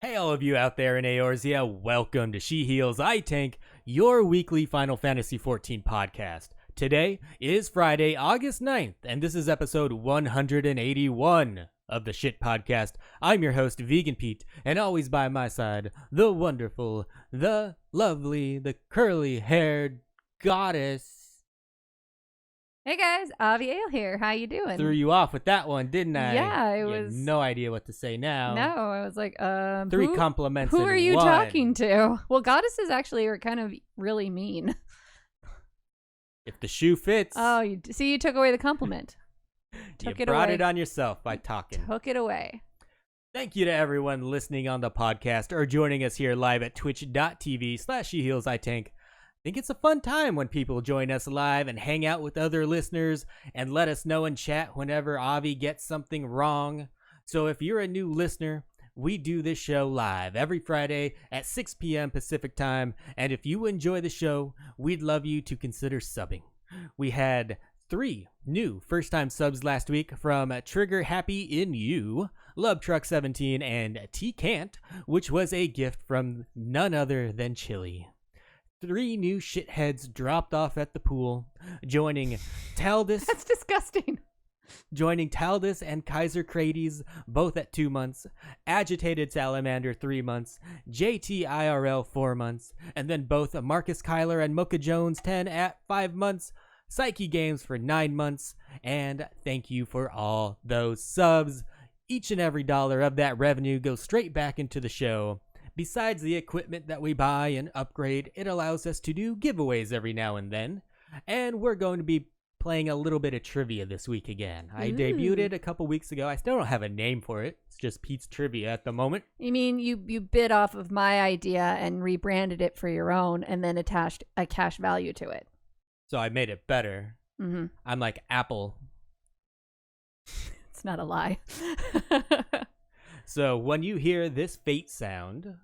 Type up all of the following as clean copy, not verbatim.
Hey all of you out there in Eorzea, welcome to She Heals, I Tank, your weekly Final Fantasy XIV podcast. Today is Friday, August 9th, and this is episode 181 of the Shit Podcast. I'm your host, Vegan Pete, and always by my side, the wonderful, the lovely, the curly-haired goddess. Hey guys, Avi Ale here. How you doing? Threw you off with that one, didn't I? Yeah, you had no idea what to say now. No, I was like, Three compliments Who in are you one. talking to? Well, goddesses actually are kind of really mean. If the shoe fits. Oh, you took away the compliment. You brought it on yourself by talking. Took it away. Thank you to everyone listening on the podcast or joining us here live at twitch.tv/SheHealsITank. I think it's a fun time when people join us live and hang out with other listeners and let us know in chat whenever Avi gets something wrong. So if you're a new listener, we do this show live every Friday at 6 p.m. Pacific time. And if you enjoy the show, we'd love you to consider subbing. We had 3 new first-time subs last week from Trigger Happy in You, Love Truck 17, and T Can't, which was a gift from none other than Chili. 3 new shitheads dropped off at the pool, joining Taldus. That's disgusting. Joining Taldus and Kaiser Crades, both at 2 months, Agitated Salamander 3 months, JT IRL 4 months, and then both Marcus Kyler and Mocha Jones 10 at 5 months, Psyche Games for 9 months, and thank you for all those subs. Each and every dollar of that revenue goes straight back into the show. Besides the equipment that we buy and upgrade, it allows us to do giveaways every now and then. And we're going to be playing a little bit of trivia this week again. I debuted it a couple weeks ago. I still don't have a name for it. It's just Pete's Trivia at the moment. You mean you bit off of my idea and rebranded it for your own and then attached a cash value to it? So I made it better. Mm-hmm. I'm like Apple. It's not a lie. So when you hear this fate sound,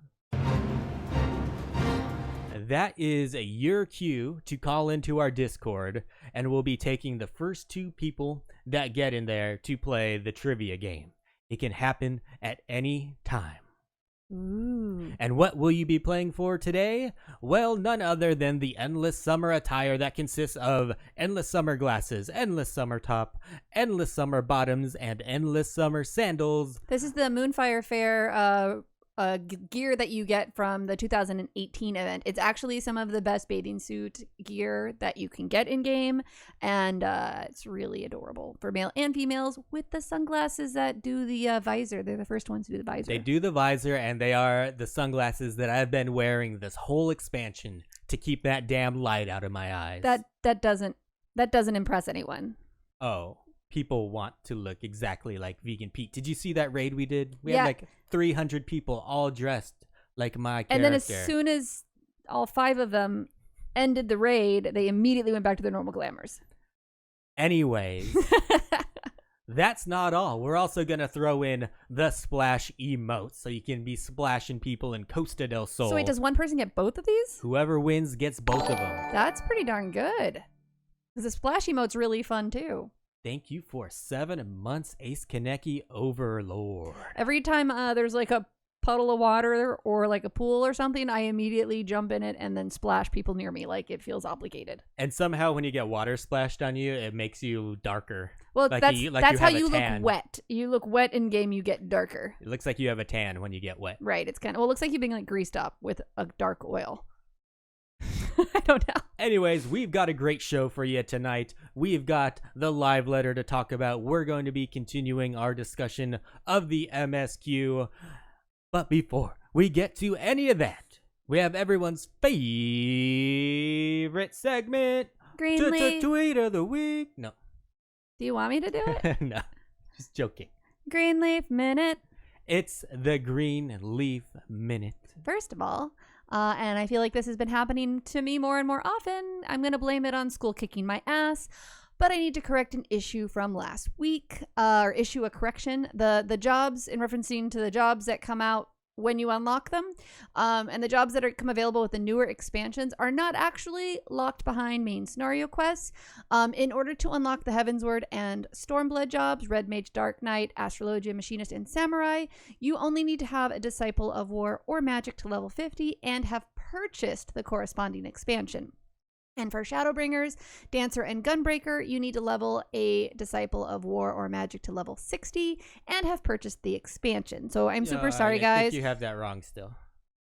that is your cue to call into our Discord, and we'll be taking the first 2 people that get in there to play the trivia game. It can happen at any time. Ooh. And what will you be playing for today? Well, none other than the Endless Summer attire that consists of Endless Summer glasses, Endless Summer top, Endless Summer bottoms, and Endless Summer sandals. This is the Moonfire Fair gear that you get from the 2018 event. It's actually some of the best bathing suit gear that you can get in game, and it's really adorable for male and females with the sunglasses that do the visor. They're the first ones to do the visor. They do the visor, and they are the sunglasses that I've been wearing this whole expansion to keep that damn light out of my eyes. That doesn't impress anyone. Oh. People want to look exactly like Vegan Pete. Did you see that raid we did? We had had like 300 people all dressed like my character. And then as soon as all 5 of them ended the raid, they immediately went back to their normal glamours. Anyways, that's not all. We're also going to throw in the splash emotes so you can be splashing people in Costa del Sol. So wait, does one person get both of these? Whoever wins gets both of them. That's pretty darn good. Because the splash emote's really fun too. Thank you for 7 months, Ace Kaneki Overlord. Every time there's like a puddle of water or like a pool or something, I immediately jump in it and then splash people near me like it feels obligated. And somehow when you get water splashed on you, it makes you darker. Well, like that's how you look wet. You look wet in game, you get darker. It looks like you have a tan when you get wet. Right. It's kind of, well, it looks like you're being like greased up with a dark oil. I don't know. Anyways, we've got a great show for you tonight. We've got the live letter to talk about. We're going to be continuing our discussion of the MSQ. But before we get to any of that, we have everyone's favorite segment. Greenleaf. Tweet of the week. No. Do you want me to do it? No, just joking. Greenleaf Minute. It's the Greenleaf Minute. First of all, and I feel like this has been happening to me more and more often, I'm going to blame it on school kicking my ass, but I need to correct an issue from last week, or issue a correction. The jobs, in referencing to the jobs that come out when you unlock them. And the jobs that come available with the newer expansions are not actually locked behind main scenario quests. In order to unlock the Heavensward and Stormblood jobs, Red Mage, Dark Knight, Astrologian, Machinist, and Samurai, you only need to have a Disciple of War or Magic to level 50 and have purchased the corresponding expansion. And for Shadowbringers, Dancer, and Gunbreaker, you need to level a Disciple of War or Magic to level 60 and have purchased the expansion. So I'm super sorry, guys. I think you have that wrong still.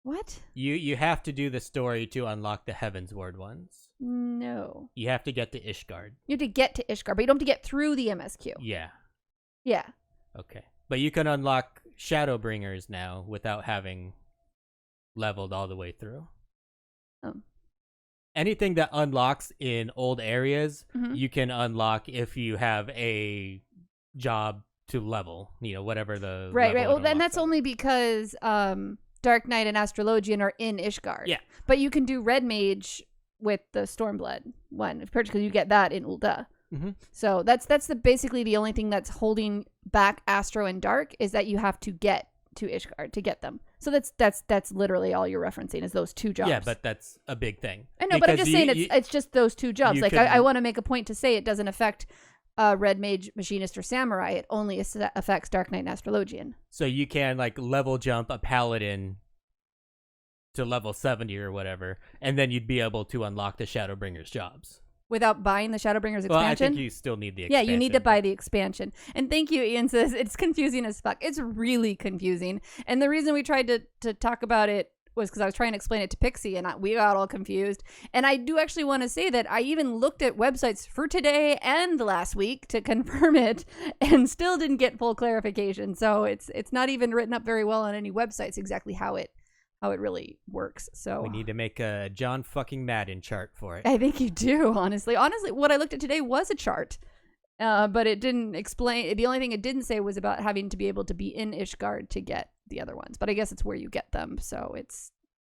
What? You have to do the story to unlock the Heavensward ones. No. You have to get to Ishgard. You have to get to Ishgard, but you don't have to get through the MSQ. Yeah. Yeah. Okay. But you can unlock Shadowbringers now without having leveled all the way through. Oh. Anything that unlocks in old areas, Mhm. you can unlock if you have a job to level, whatever the Right. level Well, then that's only because Dark Knight and Astrologian are in Ishgard. Yeah. But you can do Red Mage with the Stormblood one, because you get that in Ul'dah. Mm-hmm. So that's basically the only thing that's holding back Astro and Dark, is that you have to get to Ishgard to get them. So that's literally all you're referencing, is those two jobs. Yeah, but that's a big thing. I know, but I'm Because just saying it's just those two jobs. Like, I want to make a point to say it doesn't affect Red Mage, Machinist, or Samurai. It only affects Dark Knight and Astrologian. So you can level jump a Paladin to level 70 or whatever, and then you'd be able to unlock the Shadowbringers jobs. Without buying the Shadowbringers expansion? Well, I think you still need the expansion. Yeah, you need to buy the expansion. And thank you, Ian says, it's confusing as fuck. It's really confusing. And the reason we tried to talk about it was because I was trying to explain it to Pixie, and we got all confused. And I do actually want to say that I even looked at websites for today and last week to confirm it, and still didn't get full clarification. So it's not even written up very well on any websites exactly how it really works. So we need to make a John fucking Madden chart for it. I think you do, honestly. Honestly, what I looked at today was a chart, but it didn't explain. The only thing it didn't say was about having to be able to be in Ishgard to get the other ones. But I guess it's where you get them, so it's...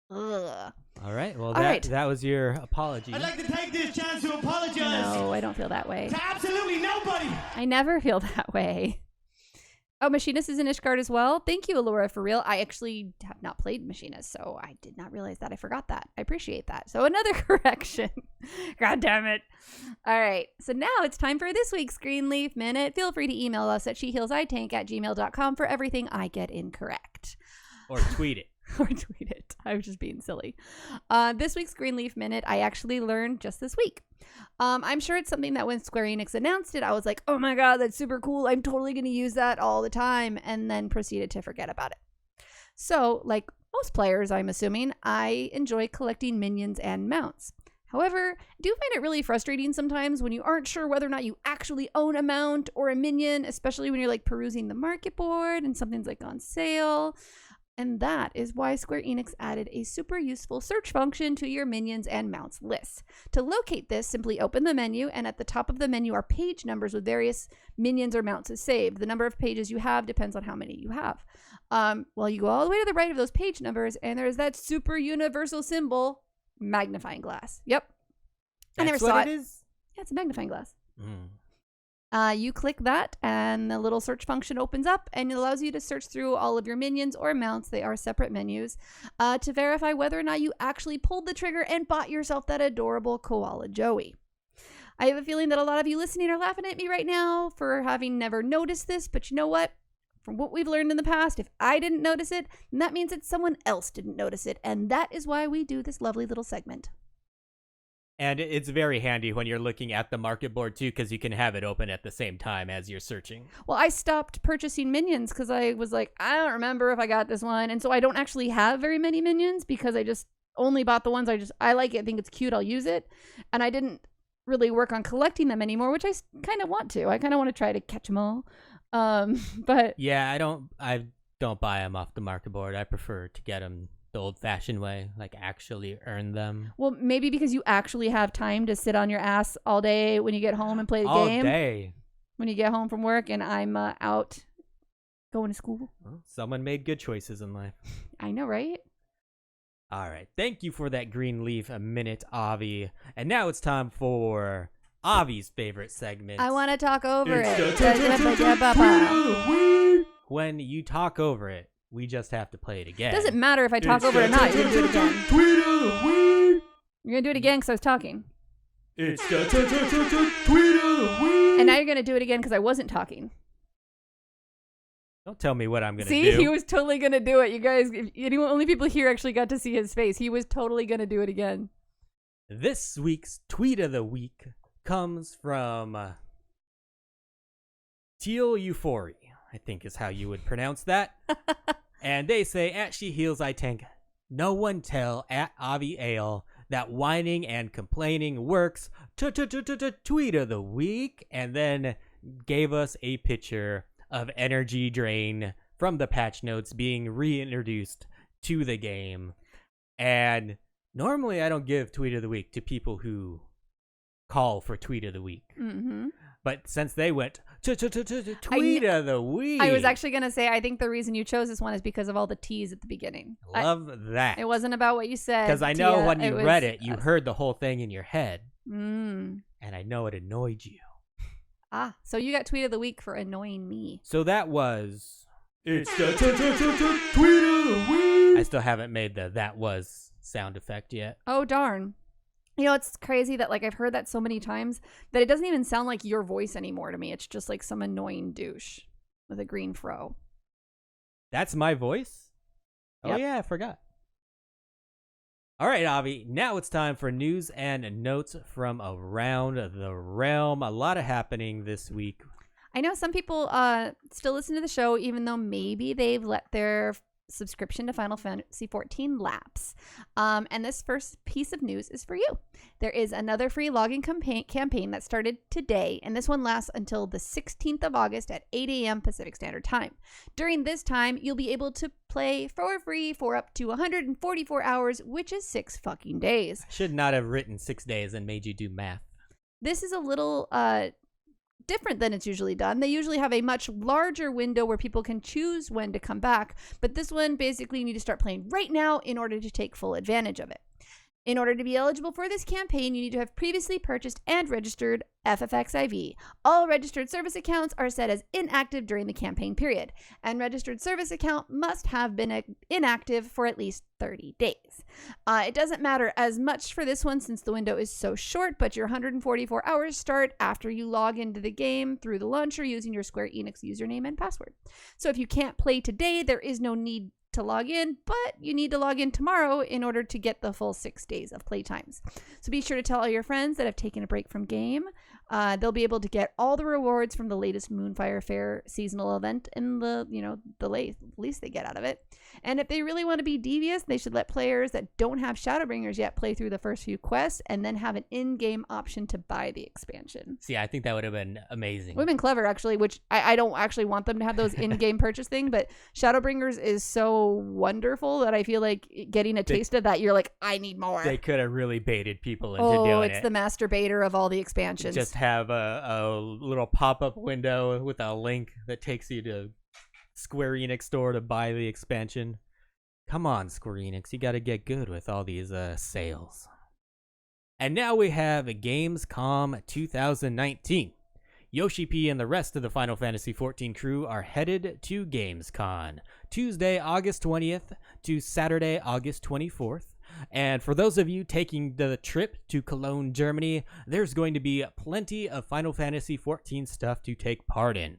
Ugh. All right. Well, All right. that was your apology. I'd like to take this chance to apologize No, I don't feel that way. to absolutely nobody. I never feel that way. Oh, Machinist is in Ishgard as well. Thank you, Allura, for real. I actually have not played Machinist, so I did not realize that. I forgot that. I appreciate that. So another correction. God damn it. All right. So now it's time for this week's Greenleaf Minute. Feel free to email us at shehealsitank@gmail.com for everything I get incorrect. Or tweet it. Or tweet it. I was just being silly. This week's Greenleaf Minute, I actually learned just this week. I'm sure it's something that when Square Enix announced it, I was like, oh my god, that's super cool. I'm totally going to use that all the time, and then proceeded to forget about it. So, like most players, I'm assuming, I enjoy collecting minions and mounts. However, I do find it really frustrating sometimes when you aren't sure whether or not you actually own a mount or a minion, especially when you're perusing the market board and something's on sale. And that is why Square Enix added a super useful search function to your minions and mounts list. To locate this, simply open the menu, and at the top of the menu are page numbers with various minions or mounts saved. The number of pages you have depends on how many you have. Well, you go all the way to the right of those page numbers, and there's that super universal symbol, magnifying glass. Yep. I never saw it. Is? Yeah, it's a magnifying glass. Mm. You click that and the little search function opens up, and it allows you to search through all of your minions or mounts. They are separate menus to verify whether or not you actually pulled the trigger and bought yourself that adorable koala Joey. I have a feeling that a lot of you listening are laughing at me right now for having never noticed this, but you know what? From what we've learned in the past, if I didn't notice it, then that means that someone else didn't notice it, and that is why we do this lovely little segment. And it's very handy when you're looking at the market board, too, because you can have it open at the same time as you're searching. Well, I stopped purchasing minions because I was like, I don't remember if I got this one. And so I don't actually have very many minions because I just only bought the ones I like it, I think it's cute, I'll use it. And I didn't really work on collecting them anymore, which I kind of want to. I kind of want to try to catch them all. But yeah, I don't buy them off the market board. I prefer to get them the old-fashioned way, actually earn them. Well, maybe because you actually have time to sit on your ass all day when you get home and play the game. All day. When you get home from work and I'm out going to school. Well, someone made good choices in life. I know, right? All right. Thank you for that Greenleaf Minute, Avi. And now it's time for Avi's favorite segment. I want to talk over it. When you talk over it, We just have to play it again. Doesn't matter if I talk over it or not. You're going to do it again. Tweet of the week. You're going to do it again because I was talking. It's the tweet of the week. And now you're going to do it again because I wasn't talking. Don't tell me what I'm going to See, do. he was totally going to do it. You guys, only people here actually got to see his face. He was totally going to do it again. This week's tweet of the week comes from Teal Euphoria, I think is how you would pronounce that. And they say, at She Heals I Tank, no one tell at Avi Ale that whining and complaining works. Tweet of the week. And then gave us a picture of Energy Drain from the patch notes being reintroduced to the game. And normally I don't give tweet of the week to people who call for tweet of the week. Mm-hmm. But since they went tweet of the week. I was actually going to say, I think the reason you chose this one is because of all the T's at the beginning. Love that. It wasn't about what you said. Because I know Tia, when you read it, you heard the whole thing in your head. And I know it annoyed you. So you got tweet of the week for annoying me. So that was... It's the tweet of the week. I still haven't made the that was sound effect yet. Oh, darn. You know, it's crazy that, like, I've heard that so many times that it doesn't even sound like your voice anymore to me. It's just like some annoying douche with a green fro. That's my voice? Yep. Oh, yeah, I forgot. All right, Avi, now it's time for news and notes from around the realm. A lot of happening this week. I know some people still listen to the show, even though maybe they've let their subscription to Final Fantasy XIV lapse. And this first piece of news is for you. There is another free login campaign that started today, and this one lasts until the 16th of August at 8 a.m. Pacific Standard Time. During this time, you'll be able to play for free for up to 144 hours, which is 6 fucking days. Should not have written 6 days and made you do math. This is a little different than it's usually done. They usually have a much larger window where people can choose when to come back, but this one basically you need to start playing right now in order to take full advantage of it. In order to be eligible for this campaign, you need to have previously purchased and registered FFXIV. All registered service accounts are set as inactive during the campaign period, and registered service account must have been inactive for at least 30 days. It doesn't matter as much for this one since the window is so short, but your 144 hours start after you log into the game through the launcher using your Square Enix username and password. So if you can't play today, there is no need to log in, but you need to log in tomorrow in order to get the full 6 days of playtimes. So be sure to tell all your friends that have taken a break from game. They'll be able to get all the rewards from the latest Moonfire Fair seasonal event and the least they get out of it. And if they really want to be devious, they should let players that don't have Shadowbringers yet play through the first few quests and then have an in-game option to buy the expansion. See, I think that would have been amazing. Would have been clever, actually, which I don't actually want them to have those in-game purchase thing, but Shadowbringers is so wonderful that I feel like getting a taste of that, you're like, I need more. They could have really baited people into doing it. Oh, it's the masturbator of all the expansions. Just have a little pop-up window with a link that takes you to Square Enix store to buy the expansion. Come on, Square Enix, you gotta get good with all these sales. And now we have Gamescom 2019. Yoshi P and the rest of the Final Fantasy XIV crew are headed to Gamescom, Tuesday, August 20th to Saturday, August 24th. And for those of you taking the trip to Cologne, Germany, there's going to be plenty of Final Fantasy XIV stuff to take part in.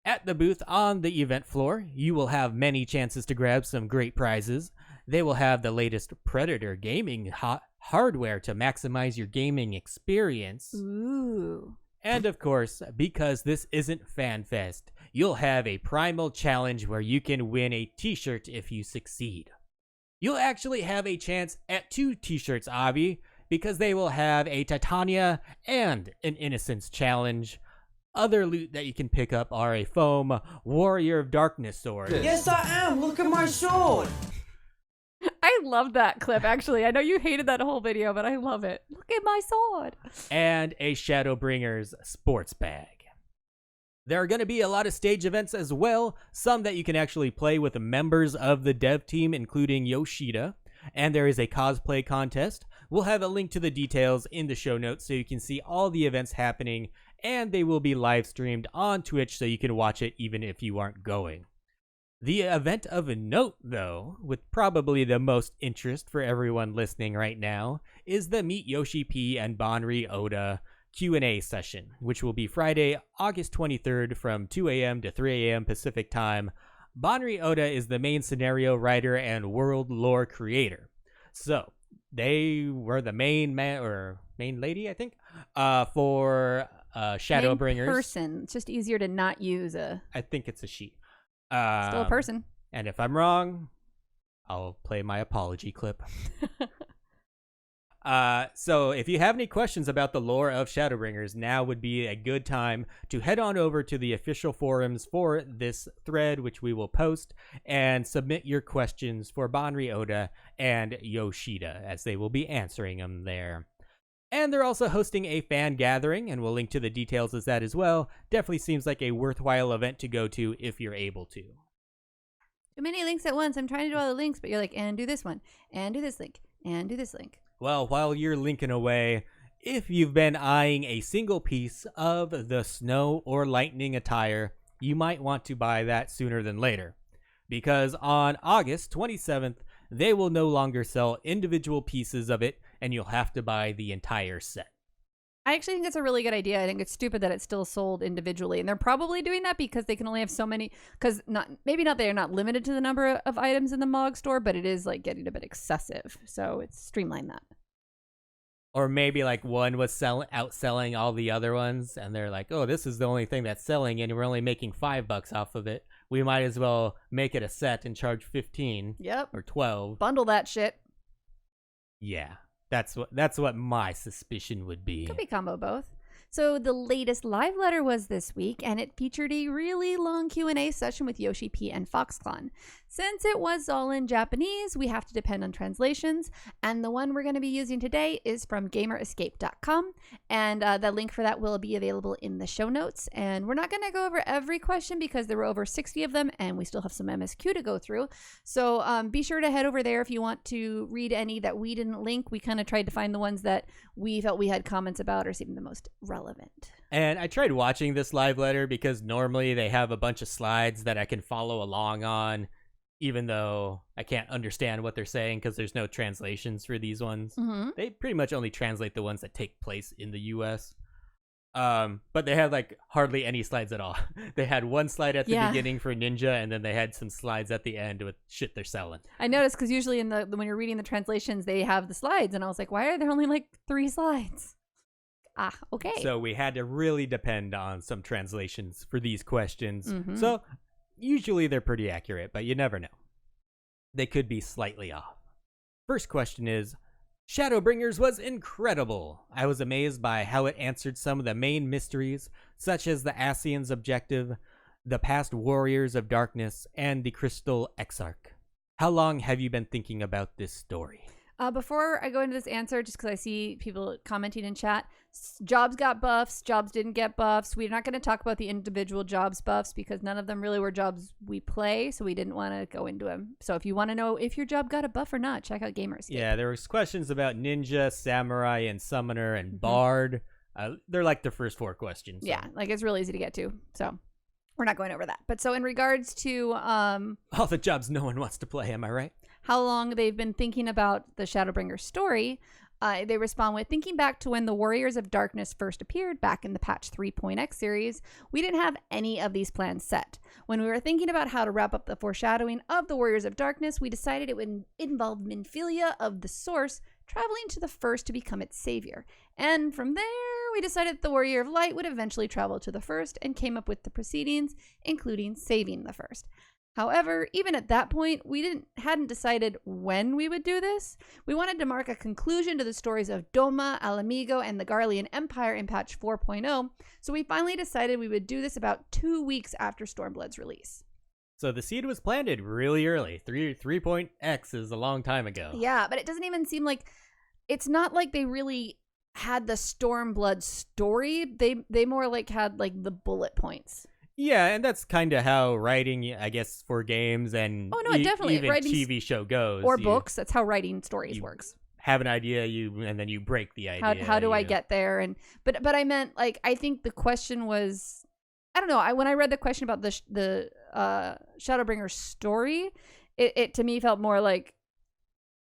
At the booth on the event floor, you will have many chances to grab some great prizes. They will have the latest Predator gaming hardware to maximize your gaming experience. Ooh. And of course, because this isn't FanFest, you'll have a primal challenge where you can win a t-shirt if you succeed. You'll actually have a chance at 2 t-shirts, Avi, because they will have a Titania and an Innocence challenge. Other loot that you can pick up are a foam Warrior of Darkness sword. Yes, I am. Look at my sword. I love that clip, actually. I know you hated that whole video, but I love it. Look at my sword. And a Shadowbringers sports bag. There are going to be a lot of stage events as well, some that you can actually play with members of the dev team, including Yoshida. And there is a cosplay contest. We'll have a link to the details in the show notes so you can see all the events happening, and they will be live streamed on Twitch so you can watch it even if you aren't going. The event of note, though, with probably the most interest for everyone listening right now, is the Meet Yoshi P and Banri Oda Q&A session, which will be Friday, August 23rd from 2 a.m. to 3 a.m. Pacific Time. Banri Oda is the main scenario writer and world lore creator. So, they were the main man or main lady, I think, for Shadowbringers. Main person. It's just easier to not use a... I think it's a she. Still a person. And if I'm wrong, I'll play my apology clip. So if you have any questions about the lore of Shadowbringers, now would be a good time to head on over to the official forums for this thread, which we will post, and submit your questions for Banri Oda and Yoshida, as they will be answering them there. And they're also hosting a fan gathering, and we'll link to the details of that as well. Definitely seems like a worthwhile event to go to if you're able to. Too many links at once. I'm trying to do all the links, but you're like, and do this one, and do this link, and do this link. Well, while you're linking away, if you've been eyeing a single piece of the snow or lightning attire, you might want to buy that sooner than later. Because on August 27th, they will no longer sell individual pieces of it, and you'll have to buy the entire set. I actually think it's a really good idea. I think it's stupid that it's still sold individually, and they're probably doing that because they can only have so many. Because they're not limited to the number of items in the Mog store, but it is like getting a bit excessive. So it's streamlined that. Or maybe like one was outselling all the other ones, and they're like, "Oh, this is the only thing that's selling, and we're only making $5 off of it. We might as well make it a set and charge 15, Yep. or 12. Bundle that shit. Yeah. That's what my suspicion would be. Could be combo both. So the latest live letter was this week, and it featured a really long Q&A session with Yoshi P and FoxClon. Since it was all in Japanese, we have to depend on translations, and the one we're going to be using today is from GamerEscape.com, and the link for that will be available in the show notes. And we're not going to go over every question because there were over 60 of them, and we still have some MSQ to go through. So be sure to head over there if you want to read any that we didn't link. We kind of tried to find the ones that we felt we had comments about or seemed the most relevant. And I tried watching this live letter because normally they have a bunch of slides that I can follow along on, even though I can't understand what they're saying because there's no translations for these ones. Mm-hmm. They pretty much only translate the ones that take place in the US. But they had like hardly any slides at all. They had one slide at the beginning for Ninja, and then they had some slides at the end with shit they're selling. I noticed because usually when you're reading the translations, they have the slides, and I was like, why are there only like 3 slides? Okay. So we had to really depend on some translations for these questions. Mm-hmm. So usually they're pretty accurate, but you never know. They could be slightly off. First question is, Shadowbringers was incredible. I was amazed by how it answered some of the main mysteries, such as the Ascian's objective, the past Warriors of Darkness, and the Crystal Exarch. How long have you been thinking about this story? Before I go into this answer, just because I see people commenting in chat, jobs got buffs, jobs didn't get buffs. We're not going to talk about the individual jobs buffs because none of them really were jobs we play, so we didn't want to go into them. So if you want to know if your job got a buff or not, check out GamerEscape. Yeah, there was questions about Ninja, Samurai, and Summoner, and Bard. They're like the first 4 questions. So. Yeah, like it's real easy to get to, so we're not going over that. But so in regards to... all the jobs no one wants to play, am I right? How long they've been thinking about the Shadowbringers story, they respond with, thinking back to when the Warriors of Darkness first appeared back in the patch 3.x series, we didn't have any of these plans set. When we were thinking about how to wrap up the foreshadowing of the Warriors of Darkness, we decided it would involve Minfilia of the Source traveling to the First to become its savior. And from there, we decided the Warrior of Light would eventually travel to the First and came up with the proceedings, including saving the First. However, even at that point, we hadn't decided when we would do this. We wanted to mark a conclusion to the stories of Doma, Alamigo, and the Garlean Empire in patch 4.0, so we finally decided we would do this about 2 weeks after Stormblood's release. So the seed was planted really early. 3.x is a long time ago. Yeah, but it doesn't even seem like... It's not like they really had the Stormblood story. They more like had like the bullet points. Yeah, and that's kind of how writing, I guess, for games and definitely. Even TV show goes. Or books. That's how writing stories works. Have an idea, and then you break the idea. How do I get there? But I meant, like, I think the question was, I don't know. When I read the question about the Shadowbringers story, it to me felt more like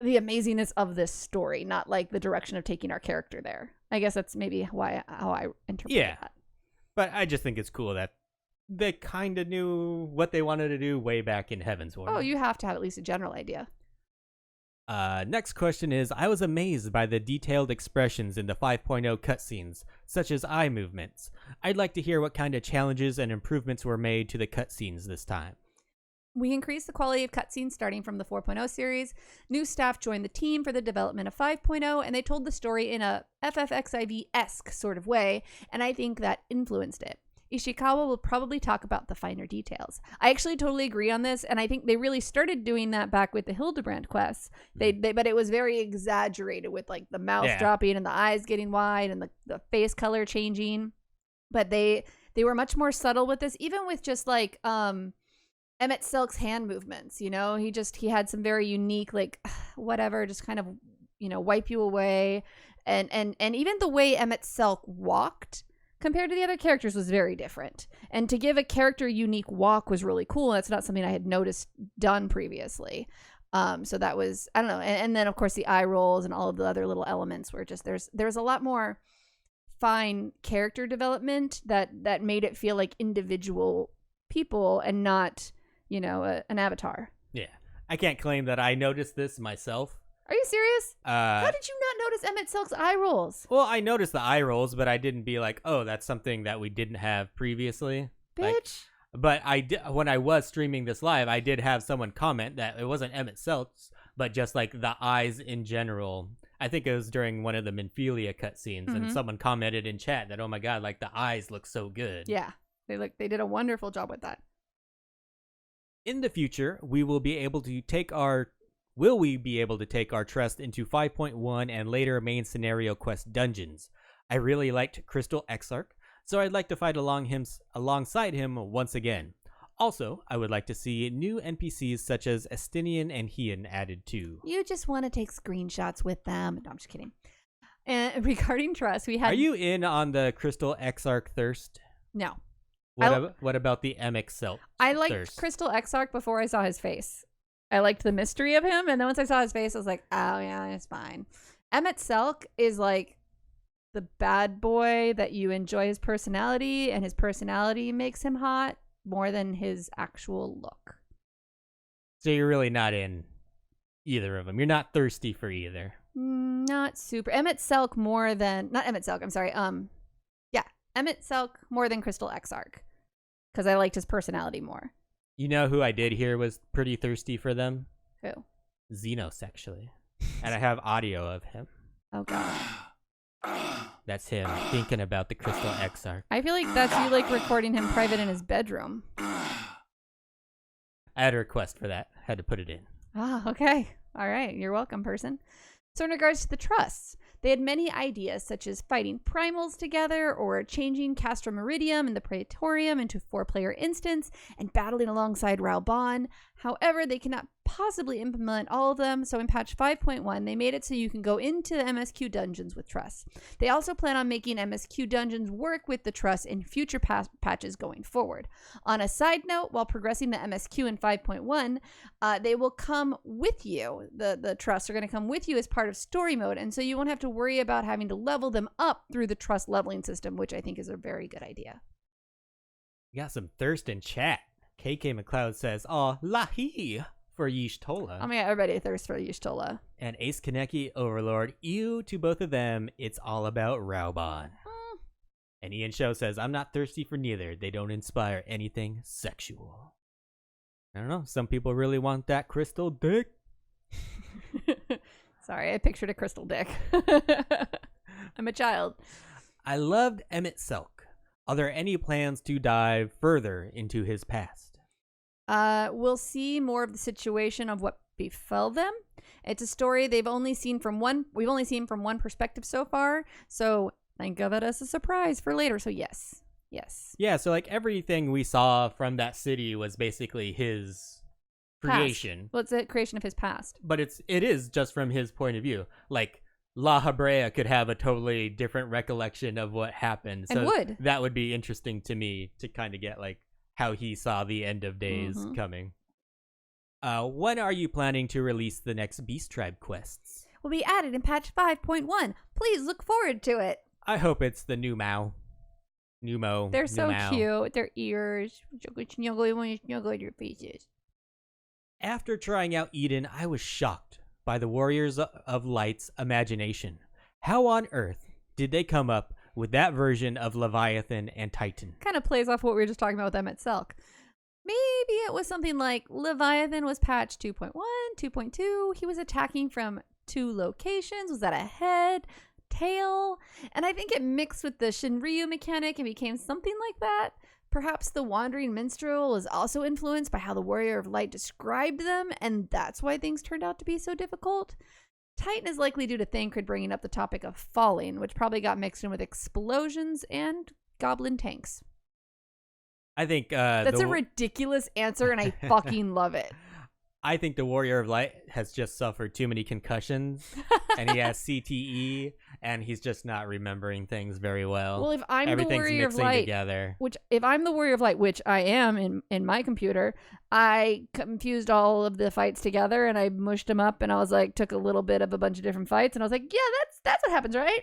the amazingness of this story, not like the direction of taking our character there. I guess that's maybe how I interpret that. But I just think it's cool that they kind of knew what they wanted to do way back in Heaven's Ward. Oh, you have to have at least a general idea. Next question is, I was amazed by the detailed expressions in the 5.0 cutscenes, such as eye movements. I'd like to hear what kind of challenges and improvements were made to the cutscenes this time. We increased the quality of cutscenes starting from the 4.0 series. New staff joined the team for the development of 5.0, and they told the story in a FFXIV-esque sort of way, and I think that influenced it. Ishikawa will probably talk about the finer details. I actually totally agree on this, and I think they really started doing that back with the Hildebrand quests. But it was very exaggerated with like the mouth dropping and the eyes getting wide and the face color changing. But they were much more subtle with this, even with just like Emmett Selk's hand movements. You know, he had some very unique, like whatever, just kind of, you know, wipe you away, and even the way Emmett Selk walked compared to the other characters was very different. And to give a character a unique walk was really cool. That's not something I had noticed done previously. So that was, I don't know. And then of course the eye rolls and all of the other little elements were just, there's a lot more fine character development that made it feel like individual people and not, you know, an avatar. Yeah. I can't claim that I noticed this myself. Are you serious? How did you not notice Emmett Selk's eye rolls? Well, I noticed the eye rolls, but I didn't be like, oh, that's something that we didn't have previously. Bitch. But I did, when I was streaming this live, I did have someone comment that it wasn't Emmett Selk's, but just like the eyes in general. I think it was during one of the Minfilia cutscenes, and someone commented in chat that, oh my god, like the eyes look so good. Yeah, they did a wonderful job with that. In the future, will we be able to take our trust into 5.1 and later main scenario quest dungeons? I really liked Crystal Exarch, so I'd like to fight alongside him once again. Also, I would like to see new NPCs such as Estinian and Heian added too. You just want to take screenshots with them. No, I'm just kidding. And regarding trust, we had... Are you in on the Crystal Exarch thirst? No. What about the MX Selk I liked thirst? Crystal Exarch before I saw his face. I liked the mystery of him, and then once I saw his face, I was like, oh yeah, it's fine. Emmett Selk is like the bad boy that you enjoy his personality, and his personality makes him hot more than his actual look. So you're really not in either of them. You're not thirsty for either. Not super. Emmett Selk more than... Not Emmett Selk, I'm sorry. Yeah, Emmett Selk more than Crystal Exarch, because I liked his personality more. You know who I did hear was pretty thirsty for them? Who? Xenos, actually. And I have audio of him. Oh, God. That's him thinking about the Crystal Exarch. I feel like that's you, like, recording him private in his bedroom. I had a request for that. Had to put it in. Ah, okay. All right. You're welcome, person. So in regards to the trusts, they had many ideas such as fighting primals together or changing Castro Meridium and the Praetorium into 4-player instance and battling alongside Raoban. However, they cannot possibly implement all of them, so in patch 5.1, they made it so you can go into the MSQ dungeons with trusts. They also plan on making MSQ dungeons work with the trusts in future patches going forward. On a side note, while progressing the MSQ in 5.1, they will come with you. The trusts are going to come with you as part of story mode, and so you won't have to worry about having to level them up through the trust leveling system, which I think is a very good idea. We got some thirst in chat. KK McLeod says, "Oh, lahi for Y'shtola." Oh my god, everybody thirsts for Y'shtola. And Ace Kaneki Overlord, ew to both of them. It's all about Raoban. And Ian Show says, "I'm not thirsty for neither. They don't inspire anything sexual." I don't know. Some people really want that crystal dick. Sorry, I pictured a crystal dick. I'm a child. I loved Emmett Selk. Are there any plans to dive further into his past? We'll see more of the situation of what befell them. It's a story we've only seen from one perspective so far, so think of it as a surprise for later. So yes. Yeah, so like everything we saw from that city was basically his creation. Well, it's a creation of his past. But it is just from his point of view. Like La Habrea could have a totally different recollection of what happened. And So would. that would be interesting to me to kind of get like how he saw the end of days Mhm. coming. When are you planning to release the next Beast Tribe quests? Will be added in patch 5.1. Please look forward to it. I hope it's the Nu Mou. Nu Mou. They're Nu so Mou. cute. Their ears. Snuggle your faces. After trying out Eden, I was shocked by the Warriors of Light's imagination. How on earth did they come up with that version of Leviathan and Titan? Kind of plays off what we were just talking about with them at Selk. Maybe it was something like Leviathan was patch 2.1, 2.2. He was attacking from 2 locations. Was that a head, tail? And I think it mixed with the Shinryu mechanic and became something like that. Perhaps the Wandering Minstrel was also influenced by how the Warrior of Light described them, and that's why things turned out to be so difficult. Titan is likely due to Thancred bringing up the topic of falling, which probably got mixed in with explosions and goblin tanks. I think That's a ridiculous answer, and I fucking love it. I think the Warrior of Light has just suffered too many concussions, and he has CTE, and he's just not remembering things very well. Well, if I'm the Everything's Warrior of mixing Light, together. if I'm the Warrior of Light, which I am in my computer, I confused all of the fights together and I mushed them up, and I was like, took a little bit of a bunch of different fights, and I was like, yeah, that's what happens, right?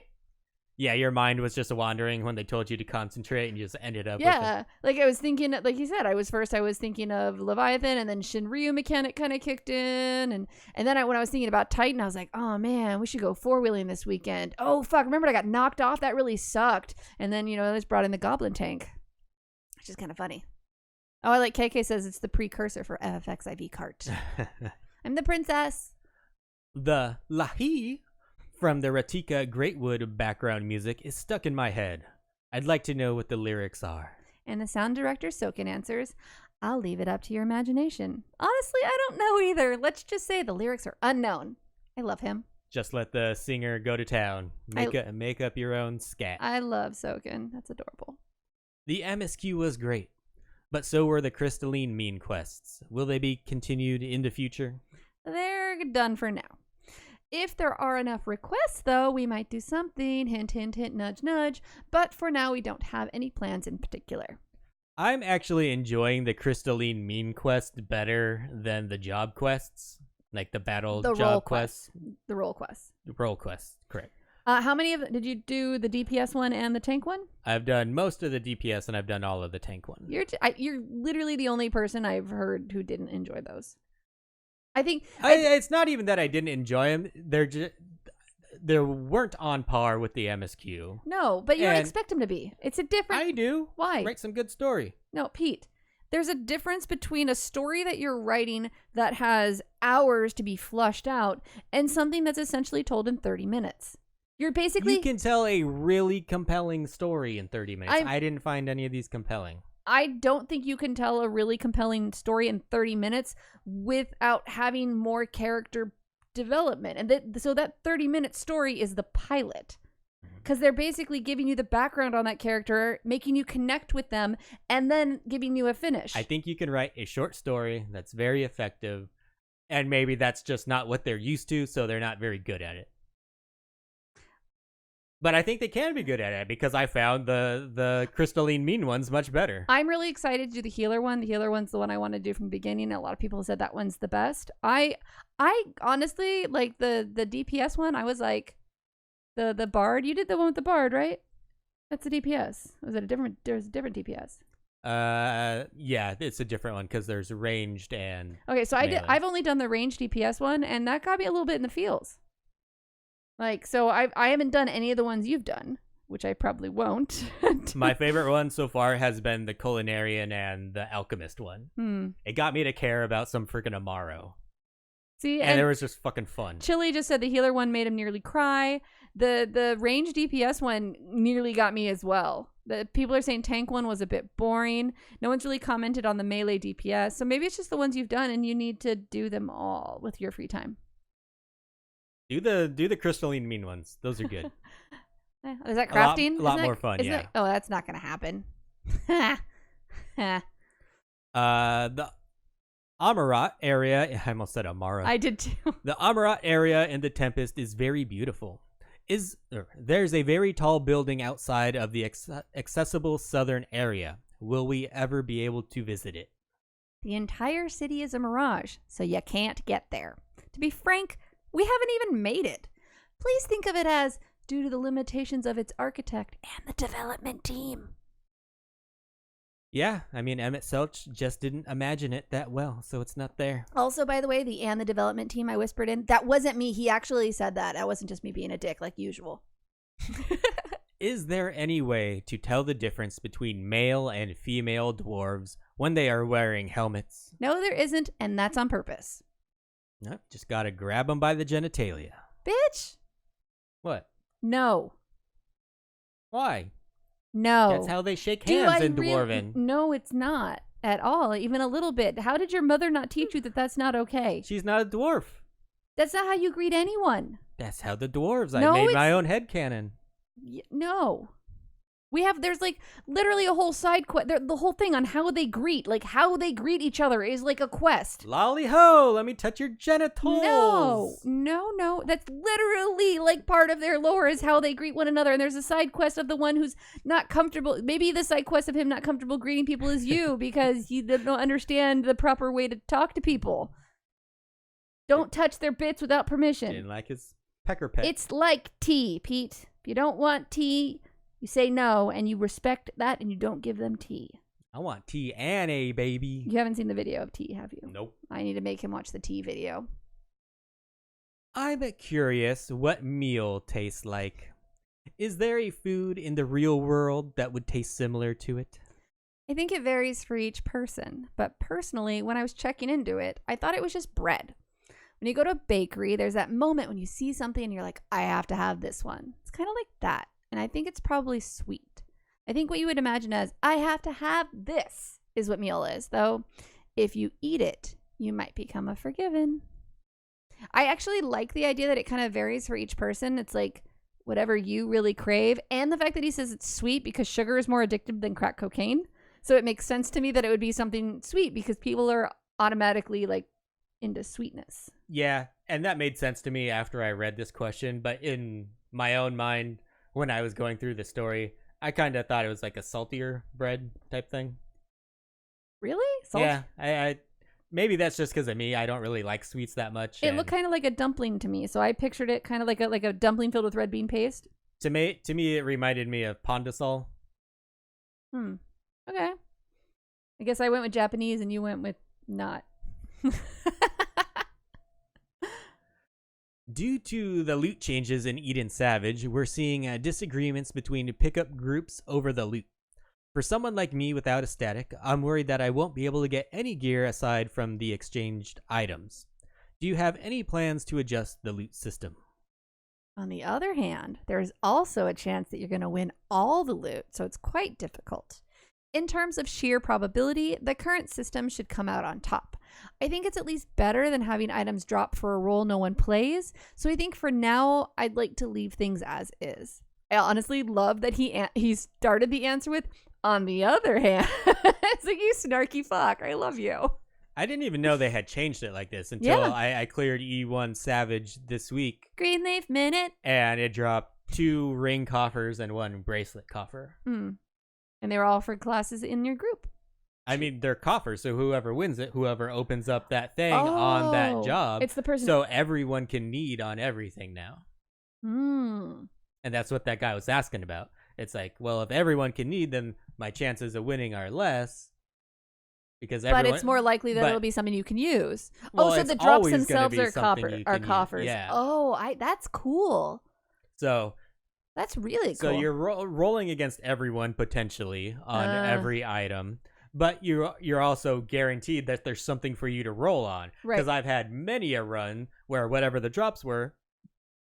Yeah, your mind was just wandering when they told you to concentrate, and you just ended up with Yeah, like I was thinking, like you said, I was thinking of Leviathan, and then Shinryu mechanic kind of kicked in, and then when I was thinking about Titan, I was like, oh man, we should go 4-wheeling this weekend. Oh fuck, remember I got knocked off? That really sucked. And then I just brought in the Goblin Tank, which is kind of funny. Oh, I like KK says it's the precursor for FFXIV cart. I'm the princess. The Lahi from the Ratika Greatwood background music is stuck in my head. I'd like to know what the lyrics are. And the sound director Soken answers, I'll leave it up to your imagination. Honestly, I don't know either. Let's just say the lyrics are unknown. I love him. Just let the singer go to town. Make up your own scat. I love Soken. That's adorable. The MSQ was great, but so were the Crystalline Mean quests. Will they be continued in the future? They're done for now. If there are enough requests, though, we might do something. Hint, hint, hint, nudge, nudge. But for now, we don't have any plans in particular. I'm actually enjoying the Crystalline Mean quest better than the job quests, like the battle The job role quests. The role quests. Role quests, correct. How many of did you do the DPS one and the tank one? I've done most of the DPS and I've done all of the tank ones. You're literally the only person I've heard who didn't enjoy those. I think it's not even that I didn't enjoy them. They weren't on par with the MSQ. no, but you don't And expect them to be. It's a different. I do. Why? Write some good story. No, Pete. There's a difference between a story that you're writing that has hours to be flushed out and something that's essentially told in 30 minutes. You're basically. You can tell a really compelling story in 30 minutes. I didn't find any of these compelling. I don't think you can tell a really compelling story in 30 minutes without having more character development. And so that 30-minute story is the pilot. Because they're basically giving you the background on that character, making you connect with them, and then giving you a finish. I think you can write a short story that's very effective, and maybe that's just not what they're used to, so they're not very good at it. But I think they can be good at it because I found the Crystalline Mean ones much better. I'm really excited to do the healer one. The healer one's the one I want to do from the beginning. A lot of people said that one's the best. I honestly like the DPS one. I was like the bard. You did the one with the bard, right? That's a DPS. Was it a different? There's a different DPS. Yeah, it's a different one because there's ranged and Okay, so melee. I've only done the ranged DPS one, and that got me a little bit in the feels. Like, so I haven't done any of the ones you've done, which I probably won't. My favorite one so far has been the Culinarian and the Alchemist one. It got me to care about some freaking Amaro. See, and it was just fucking fun. Chili just said the healer one made him nearly cry. The range DPS one nearly got me as well. The people are saying tank one was a bit boring. No one's really commented on the melee DPS. So maybe it's just the ones you've done and you need to do them all with your free time. Do the Crystalline Mean ones. Those are good. Is that crafting? A lot more fun, yeah. Oh, that's not going to happen. The Amarat area, I almost said Amara. I did too. The Amarat area in the Tempest is very beautiful. There's a very tall building outside of the accessible southern area. Will we ever be able to visit it? The entire city is a mirage, so you can't get there. To be frank, we haven't even made it. Please think of it as due to the limitations of its architect and the development team. Yeah, I mean, Emmett Selch just didn't imagine it that well, so it's not there. Also, by the way, the development team I whispered in, that wasn't me. He actually said that. That wasn't just me being a dick like usual. Is there any way to tell the difference between male and female dwarves when they are wearing helmets? No, there isn't, and that's on purpose. Nope, just gotta grab them by the genitalia. Bitch! What? No. Why? No. That's how they shake hands in Dwarven. No, it's not at all, even a little bit. How did your mother not teach you that that's not okay? She's not a dwarf. That's not how you greet anyone. That's how the dwarves. No, I made my own headcanon. No. There's like literally a whole side quest. The whole thing on how they greet, like how they greet each other is like a quest. Lolly ho, let me touch your genitals. No. That's literally like part of their lore is how they greet one another. And there's a side quest of the one who's not comfortable. Maybe the side quest of him not comfortable greeting people is you because you don't understand the proper way to talk to people. Don't touch their bits without permission. Didn't like his pecker pet. It's like tea, Pete. If you don't want tea, you say no, and you respect that, and you don't give them tea. I want tea and a baby. You haven't seen the video of tea, have you? Nope. I need to make him watch the tea video. I'm curious what meal tastes like. Is there a food in the real world that would taste similar to it? I think it varies for each person, but personally, when I was checking into it, I thought it was just bread. When you go to a bakery, there's that moment when you see something and you're like, I have to have this one. It's kind of like that. And I think it's probably sweet. I think what you would imagine as, I have to have this, is what meal is. Though, if you eat it, you might become a forgiven. I actually like the idea that it kind of varies for each person. It's like whatever you really crave. And the fact that he says it's sweet because sugar is more addictive than crack cocaine. So it makes sense to me that it would be something sweet because people are automatically like into sweetness. Yeah, and that made sense to me after I read this question. But in my own mind, when I was going through the story, I kind of thought it was like a saltier bread type thing. Really? Salt? Yeah, I maybe that's just because of me. I don't really like sweets that much. It looked kind of like a dumpling to me, so I pictured it kind of like a dumpling filled with red bean paste. To me, it reminded me of Pondasol. Okay. I guess I went with Japanese and you went with not. Due to the loot changes in Eden Savage, we're seeing disagreements between pickup groups over the loot. For someone like me without a static, I'm worried that I won't be able to get any gear aside from the exchanged items. Do you have any plans to adjust the loot system? On the other hand, there's also a chance that you're going to win all the loot, so it's quite difficult. In terms of sheer probability, the current system should come out on top. I think it's at least better than having items drop for a role no one plays, so I think for now, I'd like to leave things as is. I honestly love that he started the answer with, on the other hand. It's like, you snarky fuck, I love you. I didn't even know they had changed it like this until I cleared E1 Savage this week. Greenleaf Minute. And it dropped 2 ring coffers and 1 bracelet coffer. And they were all for classes in your group. I mean, they're coffers, so whoever wins it, whoever opens up that thing on that job. It's the person. So everyone can need on everything now. And that's what that guy was asking about. It's like, well, if everyone can need, then my chances of winning are less. But it's more likely that it'll be something you can use. Well, so the drops themselves are coffers. Yeah. Oh, that's cool. So that's really cool. So you're rolling against everyone potentially on every item, but you're also guaranteed that there's something for you to roll on. Because I've had many a run where whatever the drops were,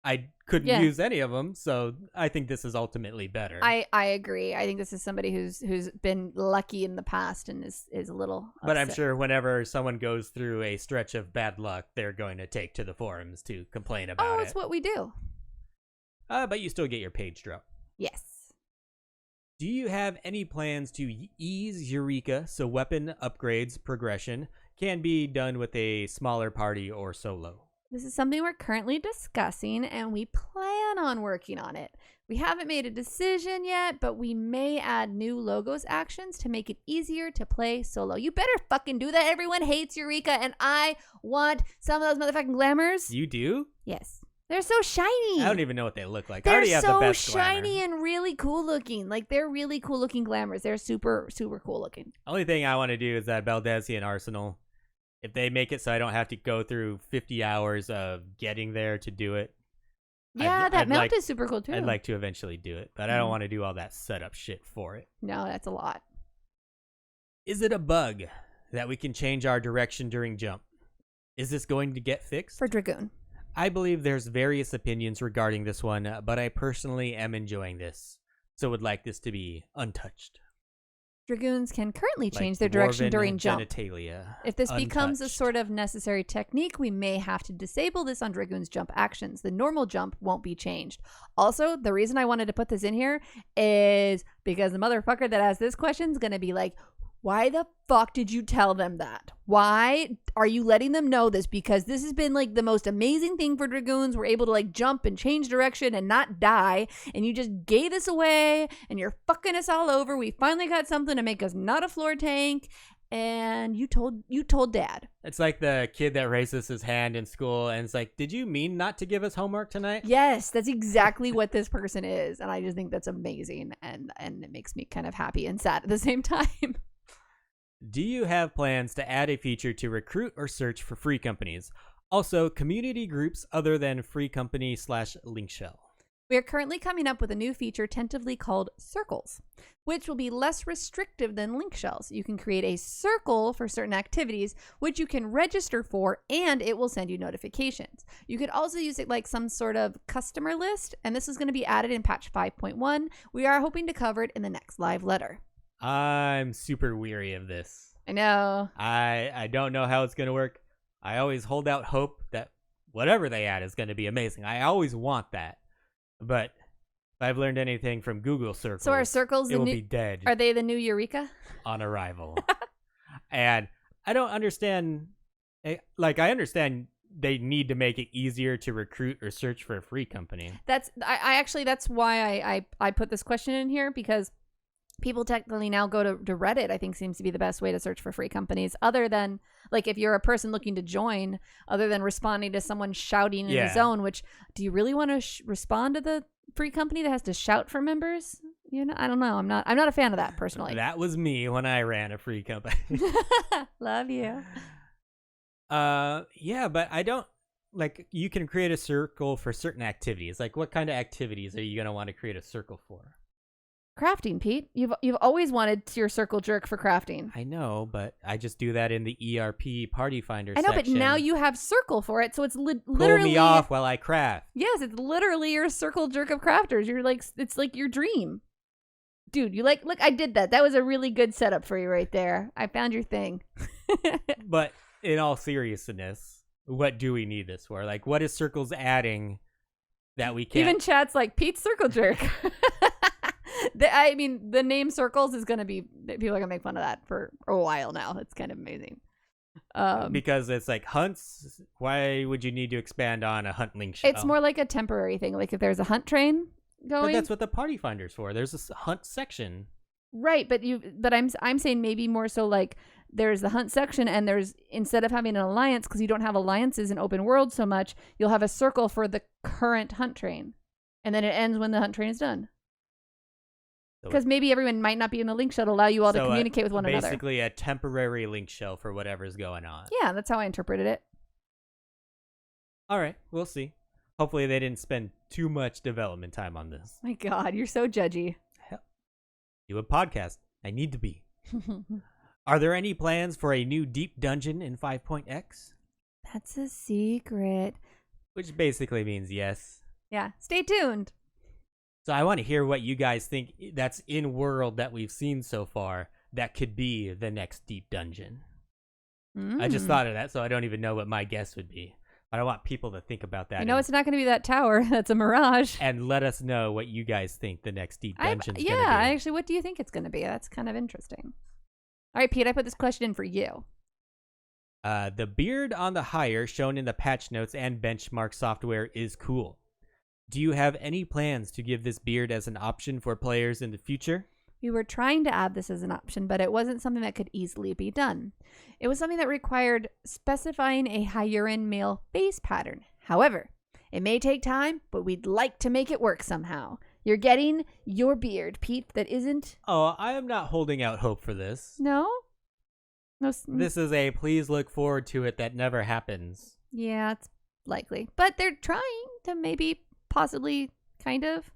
I couldn't use any of them. So I think this is ultimately better. I agree. I think this is somebody who's been lucky in the past and is a little upset. But I'm sure whenever someone goes through a stretch of bad luck, they're going to take to the forums to complain about it. Oh, it's what we do. But you still get your page drop. Yes. Do you have any plans to ease Eureka so weapon upgrades progression can be done with a smaller party or solo? This is something we're currently discussing, and we plan on working on it. We haven't made a decision yet, but we may add new logos actions to make it easier to play solo. You better fucking do that. Everyone hates Eureka, and I want some of those motherfucking glamours. You do? Yes. They're so shiny. I don't even know what they look like. I They're already have so the best shiny glamour. and really cool looking. Like, they're really cool looking glamours. They're super, super cool looking. Only thing I want to do is that Baldessian Arsenal. If they make it so I don't have to go through 50 hours of getting there to do it. Yeah, that mount is super cool too. I'd like to eventually do it, but I don't want to do all that setup shit for it. No, that's a lot. Is it a bug that we can change our direction during jump? Is this going to get fixed? For Dragoon. I believe there's various opinions regarding this one, but I personally am enjoying this, so would like this to be untouched. Dragoons can currently change Like their direction dwarven during jump. genitalia, If this becomes a untouched. sort of necessary technique, we may have to disable this on Dragoon's jump actions. The normal jump won't be changed. Also, the reason I wanted to put this in here is because the motherfucker that asked this question is going to be like, why the fuck did you tell them that? Why are you letting them know this? Because this has been like the most amazing thing for Dragoons. We're able to like jump and change direction and not die. And you just gave this away and you're fucking us all over. We finally got something to make us not a floor tank. And you told Dad. It's like the kid that raises his hand in school and it's like, did you mean not to give us homework tonight? Yes, that's exactly what this person is. And I just think that's amazing. And it makes me kind of happy and sad at the same time. Do you have plans to add a feature to recruit or search for free companies? Also, community groups other than free company / link shell. We are currently coming up with a new feature tentatively called Circles, which will be less restrictive than link shells. You can create a circle for certain activities, which you can register for, and it will send you notifications. You could also use it like some sort of customer list, and this is going to be added in patch 5.1. We are hoping to cover it in the next live letter. I'm super weary of this. I know. I don't know how it's going to work. I always hold out hope that whatever they add is going to be amazing. I always want that. But if I've learned anything from Google Circles, So are circles it the will new? be dead Are they the new Eureka? on arrival. And I don't understand. Like, I understand they need to make it easier to recruit or search for a free company. That's why I put this question in here, because people technically now go to Reddit. I think seems to be the best way to search for free companies, other than like if you're a person looking to join, other than responding to someone shouting in a zone. Which, do you really want to respond to the free company that has to shout for members? You know, I don't know. I'm not a fan of that personally. That was me when I ran a free company. Love you. Yeah, but I don't like. You can create a circle for certain activities. Like, what kind of activities are you gonna want to create a circle for? Crafting, Pete. You've always wanted your circle jerk for crafting. I know, but I just do that in the ERP Party Finder I know, section. but now you have circle for it, so it's Pull literally me off while I craft. Yes, it's literally your circle jerk of crafters. You're like, it's like your dream. Dude, you like, look, I did that. That was a really good setup for you right there. I found your thing. But in all seriousness, what do we need this for? Like, what is Circles adding that we can't? Even chat's like, Pete's circle jerk. I mean, the name Circles is going to be, people are going to make fun of that for a while now. It's kind of amazing. Because it's like hunts. Why would you need to expand on a hunt link shell? It's more like a temporary thing. Like if there's a hunt train going. But that's what the Party Finder's for. There's a hunt section. Right, but I'm saying maybe more so like there's the hunt section, and there's, instead of having an alliance, because you don't have alliances in open world so much, you'll have a circle for the current hunt train, and then it ends when the hunt train is done. Because maybe everyone might not be in the link shell to allow you all to communicate with one another. Basically a temporary link shell for whatever's going on. Yeah, that's how I interpreted it. All right, we'll see. Hopefully they didn't spend too much development time on this. My God, you're so judgy. Hell, do a podcast. I need to be. Are there any plans for a new deep dungeon in 5.x? That's a secret. Which basically means yes. Yeah, stay tuned. So I want to hear what you guys think that's in world that we've seen so far that could be the next deep dungeon. I just thought of that, so I don't even know what my guess would be. I don't want people to think about that. You know, it's not going to be that tower. That's a mirage. And let us know what you guys think the next deep dungeon's going to be. Yeah, actually, what do you think it's going to be? That's kind of interesting. All right, Pete, I put this question in for you. The beard on the hire shown in the patch notes and benchmark software is cool. Do you have any plans to give this beard as an option for players in the future? We were trying to add this as an option, but it wasn't something that could easily be done. It was something that required specifying a Hyuran male face pattern. However, it may take time, but we'd like to make it work somehow. You're getting your beard, Pete, that isn't... Oh, I am not holding out hope for this. No? This is a please look forward to it that never happens. Yeah, it's likely. But they're trying to maybe, possibly, kind of,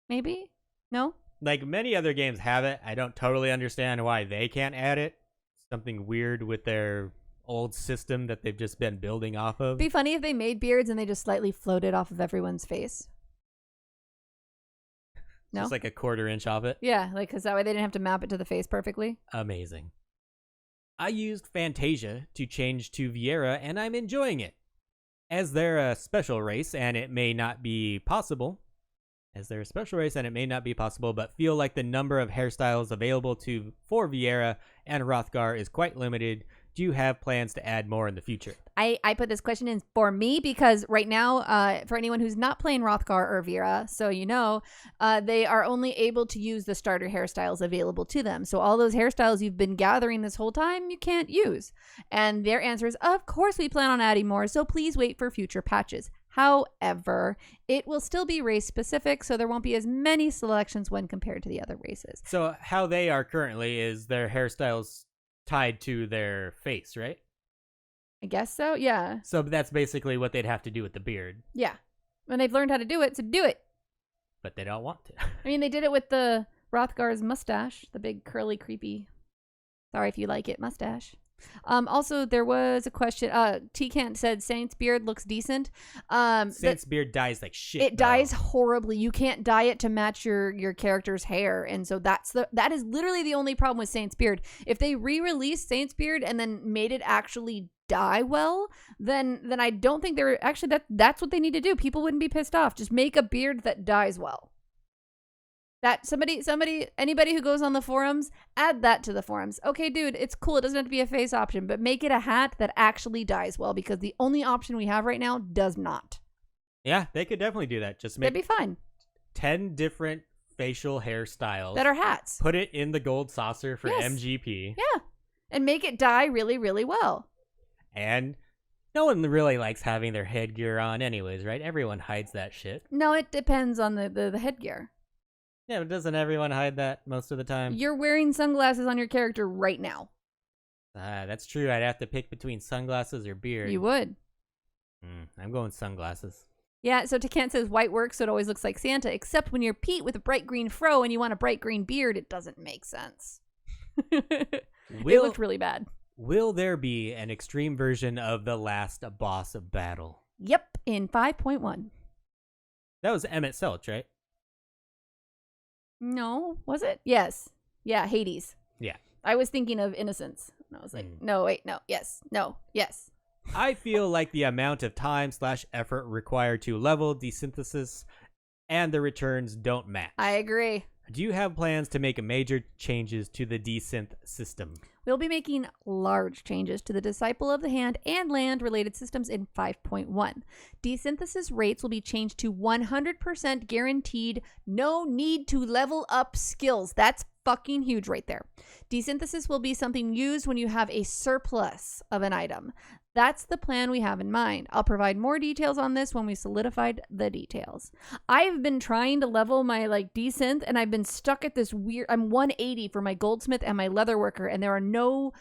maybe? No? Like many other games have it. I don't totally understand why they can't add it. Something weird with their old system that they've just been building off of. It'd be funny if they made beards and they just slightly floated off of everyone's face. No? Just like a 1/4 inch off it. Yeah, like because that way they didn't have to map it to the face perfectly. Amazing. I used Fantasia to change to Viera and I'm enjoying it. As they're a special race and it may not be possible, but feel like the number of hairstyles available for Viera and Hrothgar is quite limited. Do you have plans to add more in the future? I put this question in for me because right now, for anyone who's not playing Hrothgar or Viera, so you know, they are only able to use the starter hairstyles available to them. So all those hairstyles you've been gathering this whole time, you can't use. And their answer is, of course we plan on adding more, so please wait for future patches. However, it will still be race specific, so there won't be as many selections when compared to the other races. So how they are currently is their hairstyles tied to their face, right? I guess so, yeah. So that's basically what they'd have to do with the beard. Yeah. When they've learned how to do it, so do it. But they don't want to. I mean, they did it with the Hrothgar's mustache, the big curly, creepy, sorry if you like it, mustache. Also, there was a question. T-Cant said Saint's beard looks decent. Saint's beard dyes like shit. It dyes horribly. You can't dye it to match your character's hair, and so that is literally the only problem with Saint's beard. If they re-released Saint's beard and then made it actually dye well, then I don't think they're actually that's what they need to do. People wouldn't be pissed off. Just make a beard that dyes well. That anybody who goes on the forums, add that to the forums. Okay, dude, it's cool. It doesn't have to be a face option, but make it a hat that actually dyes well because the only option we have right now does not. Yeah, they could definitely do that. Just make That'd be fine. 10 different facial hairstyles that are hats. Put it in the gold saucer for Yes. MGP. Yeah, and make it dye really, really well. And no one really likes having their headgear on anyways, right? Everyone hides that shit. No, it depends on the headgear. Yeah, but doesn't everyone hide that most of the time? You're wearing sunglasses on your character right now. That's true. I'd have to pick between sunglasses or beard. You would. I'm going sunglasses. Yeah, so Takant says white works, so it always looks like Santa, except when you're Pete with a bright green fro and you want a bright green beard, it doesn't make sense. It looked really bad. Will there be an extreme version of the last boss battle? Yep, in 5.1. That was Emmett Selch, right? No, was it? Yes. Yeah, Hades. Yeah. I was thinking of Innocence. And I was like, no, wait, no, yes, no, yes. I feel like the amount of time/effort required to level desynthesis and the returns don't match. I agree. Do you have plans to make major changes to the desynth system? We'll be making large changes to the Disciple of the Hand and land related systems in 5.1. Desynthesis rates will be changed to 100% guaranteed, no need to level up skills. That's fucking huge right there. Desynthesis will be something used when you have a surplus of an item. That's the plan we have in mind. I'll provide more details on this when we solidified the details. I've been trying to level my desynth and I've been stuck at this weird, I'm 180 for my goldsmith and my leatherworker, and there are no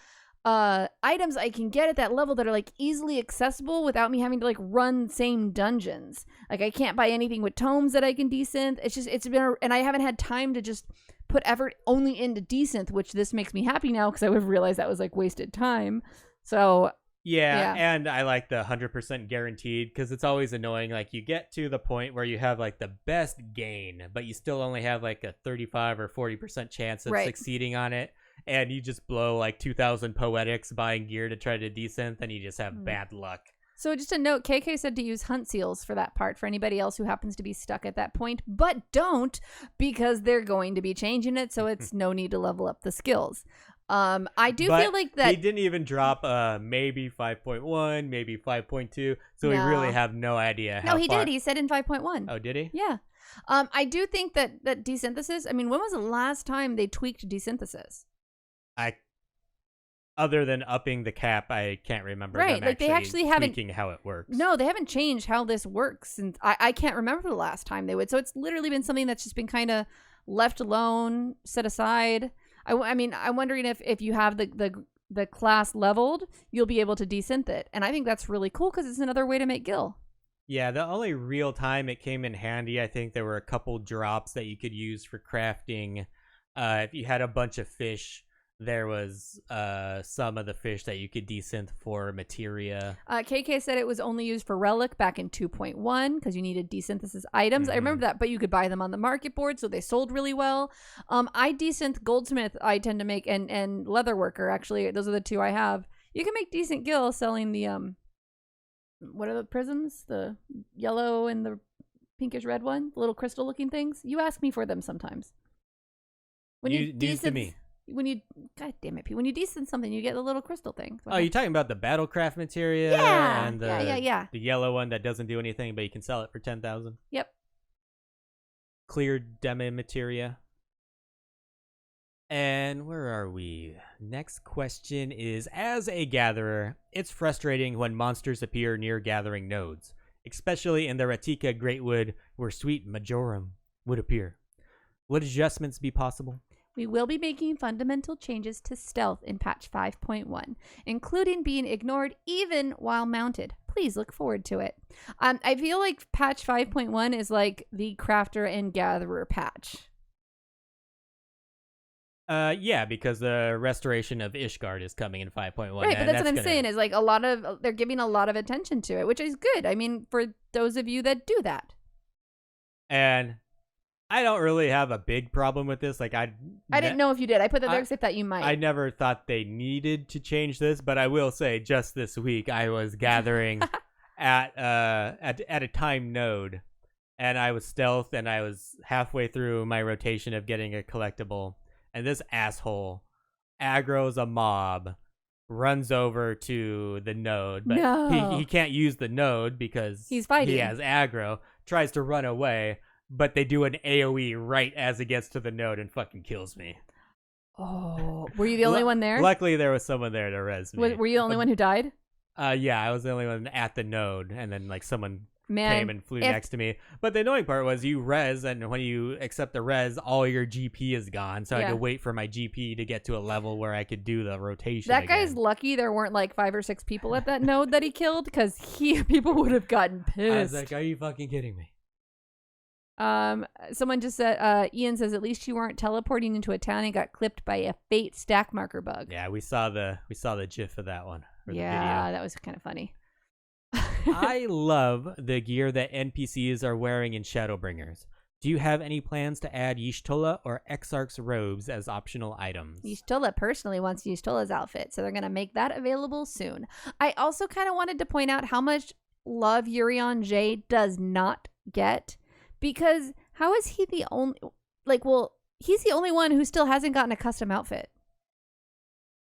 items I can get at that level that are easily accessible without me having to run same dungeons. I can't buy anything with tomes that I can desynth. And I haven't had time to just put effort only into desynth, which this makes me happy now because I would have realized that was wasted time. So yeah, and I like the 100% guaranteed because it's always annoying. You get to the point where you have the best gain, but you still only have a 35 or 40% chance of succeeding on it. And you just blow 2,000 poetics buying gear to try to desynth, and you just have bad luck. So just a note, KK said to use hunt seals for that part for anybody else who happens to be stuck at that point, but don't because they're going to be changing it, so it's no need to level up the skills. I do But feel like that he didn't even drop maybe 5.1, maybe 5.2, so we No. really have no idea how No, he far. did. He said in 5.1. Oh, did he? Yeah. I do think that desynthesis, I mean, when was the last time they tweaked desynthesis? Other than upping the cap, I can't remember. Right, them like they actually haven't tweaking how it works. No, they haven't changed how this works, and I can't remember the last time they would. So it's literally been something that's just been kind of left alone, set aside. I mean, I'm wondering if you have the class leveled, you'll be able to desynth it, and I think that's really cool because it's another way to make gil. Yeah, the only real time it came in handy, I think there were a couple drops that you could use for crafting. If you had a bunch of fish, there was some of the fish that you could desynth for materia. KK said it was only used for relic back in 2.1 because you needed desynthesis items. I remember that, but you could buy them on the market board, so they sold really well. I desynth goldsmith. I tend to make and leatherworker. Actually, those are the two I have. You can make decent gil selling the what are the prisms? The yellow and the pinkish red one, the little crystal looking things. You ask me for them sometimes. When News to me. God damn it, Pete. When you desynth something, you get the little crystal thing. Oh, you're talking about the battlecraft materia? Yeah. And Yeah. the yellow one that doesn't do anything, but you can sell it for 10,000. Yep. Cleared demi materia. And where are we? Next question is, as a gatherer, it's frustrating when monsters appear near gathering nodes, especially in the Ratika Greatwood where Sweet Majorum would appear. Would adjustments be possible? We will be making fundamental changes to stealth in patch 5.1, including being ignored even while mounted. Please look forward to it. I feel like patch 5.1 is like the crafter and gatherer patch. Yeah, because the restoration of Ishgard is coming in 5.1. Right, but that's what I'm saying is like they're giving a lot of attention to it, which is good. I mean, for those of you that do that. And I don't really have a big problem with this. Like I didn't know if you did. I put that there because I thought you might. I never thought they needed to change this, but I will say just this week I was gathering at a time node, and I was stealth, and I was halfway through my rotation of getting a collectible, and this asshole aggro's a mob, runs over to the node, but he can't use the node because he's fighting. He has aggro, tries to run away. But they do an AoE right as it gets to the node and fucking kills me. Oh, were you the only one there? Luckily, there was someone there to res me. Were you the only one who died? Yeah, I was the only one at the node, and then like someone came and flew if- next to me. But the annoying part was you res, and when you accept the res, all your GP is gone. So I had to wait for my GP to get to a level where I could do the rotation. That again. guy's lucky there weren't like 5 or 6 people at that node that he killed, because people would have gotten pissed. I was like, are you fucking kidding me? Someone just said, Ian says, at least you weren't teleporting into a town and got clipped by a fate stack marker bug. Yeah, we saw the GIF of that one. Yeah, that was kind of funny. I love the gear that NPCs are wearing in Shadowbringers. Do you have any plans to add Y'shtola or Exarch's robes as optional items? Y'shtola personally wants Y'shtola's outfit, so they're going to make that available soon. I also kind of wanted to point out how much love Urion J does not get. Because how is he the only, he's the only one who still hasn't gotten a custom outfit.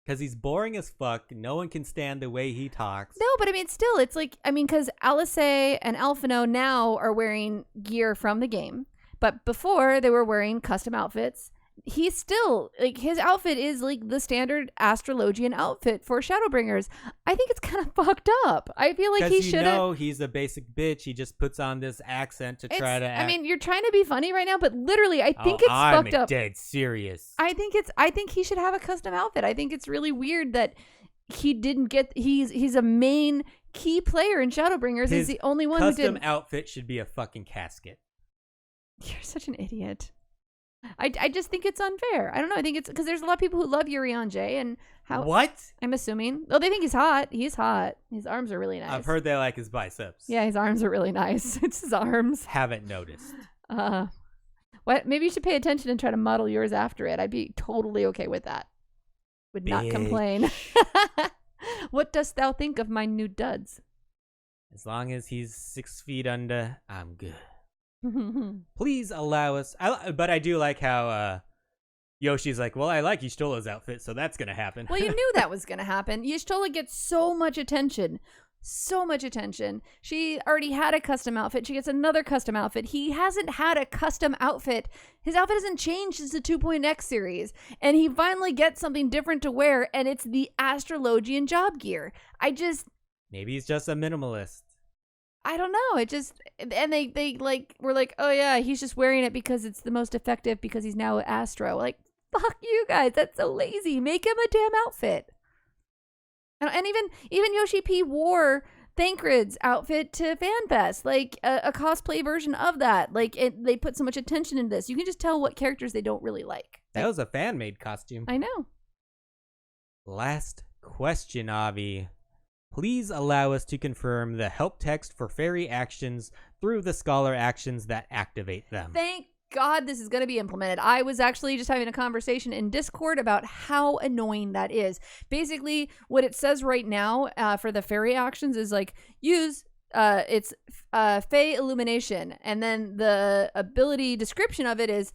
Because he's boring as fuck. No one can stand the way he talks. No, but I mean, still, it's like, because Alice and Alphino now are wearing gear from the game. But before, they were wearing custom outfits. He's still, his outfit is, the standard Astrologian outfit for Shadowbringers. I think it's kind of fucked up. I feel like he should have... he's a basic bitch. He just puts on this accent to try to act... you're trying to be funny right now, but literally, I think it's fucked up. I'm dead serious. I think he should have a custom outfit. I think it's really weird that he didn't get... He's a main key player in Shadowbringers. He's the only one who did... custom outfit should be a fucking casket. You're such an idiot. I just think it's unfair. I don't know. I think it's because there's a lot of people who love Urion J and how... What? I'm assuming. Oh, they think he's hot. He's hot. His arms are really nice. I've heard they like his biceps. Yeah, his arms are really nice. It's his arms. Haven't noticed. What? Maybe you should pay attention and try to model yours after it. I'd be totally okay with that. Would not complain. What dost thou think of my new duds? As long as he's 6 feet under, I'm good. Please allow us. But I do like how Yoshi's like, well, I like Y'shtola's outfit, so that's going to happen. Well, you knew that was going to happen. Y'shtola gets so much attention. So much attention. She already had a custom outfit. She gets another custom outfit. He hasn't had a custom outfit. His outfit hasn't changed since the 2.x series. And he finally gets something different to wear, and it's the Astrologian job gear. Maybe he's just a minimalist. I don't know. And they like were like, oh yeah, he's just wearing it because it's the most effective because he's now Astro. Like, fuck you guys. That's so lazy. Make him a damn outfit. And even Yoshi P wore Thancred's outfit to FanFest, like a cosplay version of that. Like they put so much attention into this. You can just tell what characters they don't really like. That was a fan-made costume. I know. Last question, Avi. Please allow us to confirm the help text for fairy actions through the scholar actions that activate them. Thank God this is going to be implemented. I was actually just having a conversation in Discord about how annoying that is. Basically, what it says right now for the fairy actions is like use it's Fey Illumination, and then the ability description of it is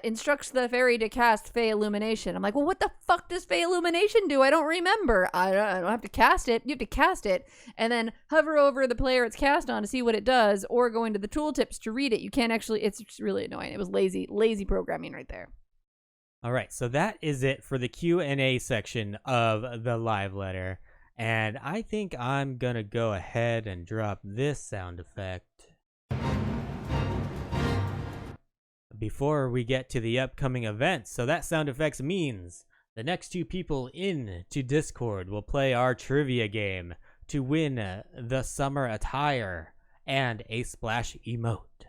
instructs the fairy to cast Fey Illumination. I'm like, well, what the fuck does Fey Illumination do? I don't remember. I don't have to cast it. You have to cast it and then hover over the player it's cast on to see what it does, or go into the tooltips to read it. You can't actually. It's really annoying. It was lazy programming right there. All right, so that is it for the Q&A section of the live letter, and I think I'm gonna go ahead and drop this sound effect before we get to the upcoming events. So that sound effects means the next two people in to Discord will play our trivia game to win the summer attire and a splash emote.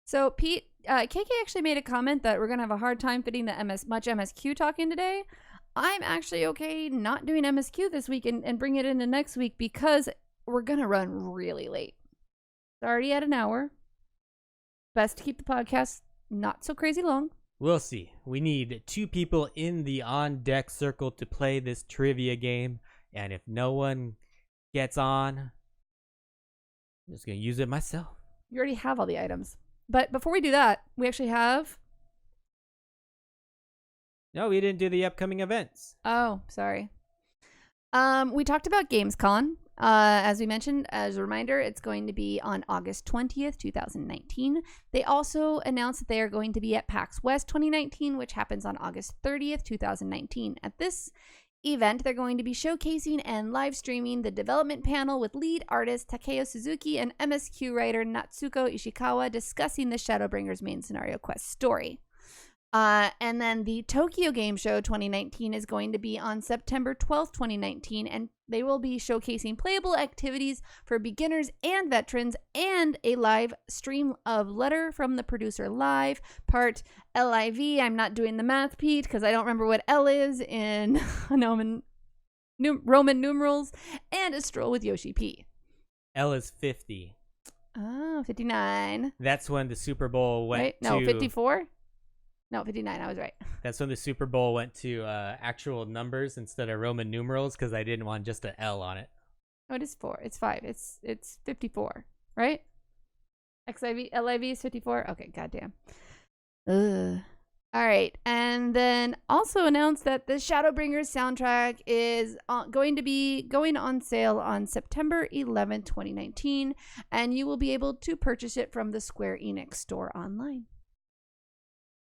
So Pete, KK actually made a comment that we're gonna have a hard time fitting the much MSQ talk in today. I'm actually okay not doing MSQ this week and bring it into next week because we're gonna run really late. It's already at an hour. Best to keep the podcast not so crazy long. We'll see. We need two people in the on-deck circle to play this trivia game, and if no one gets on, I'm just going to use it myself. You already have all the items. But before we do that, we actually have... No, we didn't do the upcoming events. Oh, sorry. We talked about Gamescom. As we mentioned, as a reminder, it's going to be on August 20th, 2019. They also announced that they are going to be at PAX West 2019, which happens on August 30th, 2019. At this event, they're going to be showcasing and live streaming the development panel with lead artist Takeo Suzuki and MSQ writer Natsuko Ishikawa discussing the Shadowbringers main scenario quest story. And then the Tokyo Game Show 2019 is going to be on September 12th, 2019, and they will be showcasing playable activities for beginners and veterans and a live stream of Letter from the Producer Live, part LIV. I'm not doing the math, Pete, because I don't remember what L is in Roman numerals, and a stroll with Yoshi P. L is 50. Oh, 59. That's when the Super Bowl went to... No, 54? No, 59. I was right. That's when the Super Bowl went to actual numbers instead of Roman numerals because I didn't want just an L on it. Oh, it is 4. It's 5. It's 54, right? LIV is 54? Okay, goddamn. Ugh. All right. And then also announced that the Shadowbringers soundtrack is going to be going on sale on September 11th, 2019, and you will be able to purchase it from the Square Enix store online.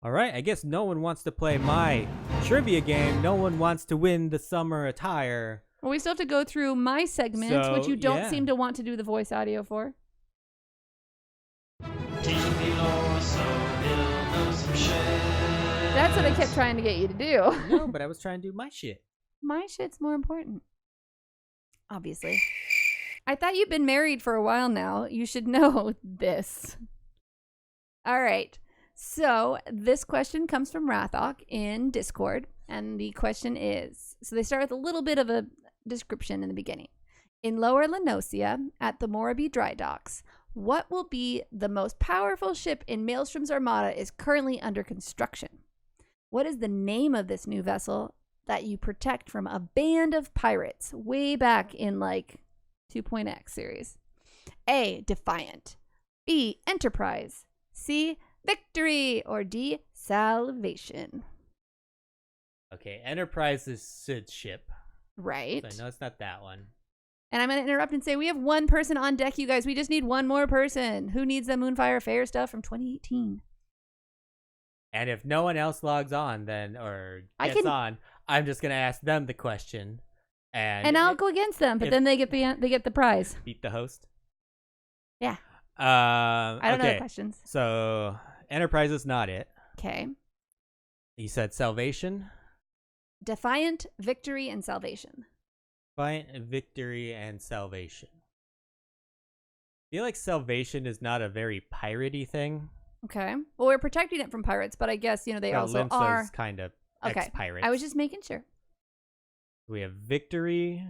All right, I guess no one wants to play my trivia game. No one wants to win the summer attire. Well, we still have to go through my segments, which you don't seem to want to do the voice audio for. That's what I kept trying to get you to do. No, but I was trying to do my shit. My shit's more important. Obviously. I thought you'd been married for a while now. You should know this. All right. So this question comes from Rathok in Discord, and the question is, so they start with a little bit of a description in the beginning. In Lower Lenosia, at the Moraby Dry Docks, what will be the most powerful ship in Maelstrom's armada is currently under construction? What is the name of this new vessel that you protect from a band of pirates way back in like 2.x series? A, Defiant. B, Enterprise. C, Victory, or D, salvation. Okay, Enterprise is Sid's ship. Right. So I know it's not that one. And I'm going to interrupt and say we have one person on deck, you guys. We just need one more person. Who needs the Moonfire Fair stuff from 2018? And if no one else logs on, then or gets on, I'm just gonna ask them the question, and I'll go against them. But then they get the prize. Beat the host. Yeah. I don't know the okay. questions. So Enterprise is not it. Okay. You said salvation. Defiant, victory, and salvation. Defiant, victory, and salvation. I feel like salvation is not a very piratey thing. Okay. Well, we're protecting it from pirates, but I guess, they also are. Kind of okay. ex-pirates. I was just making sure. We have victory.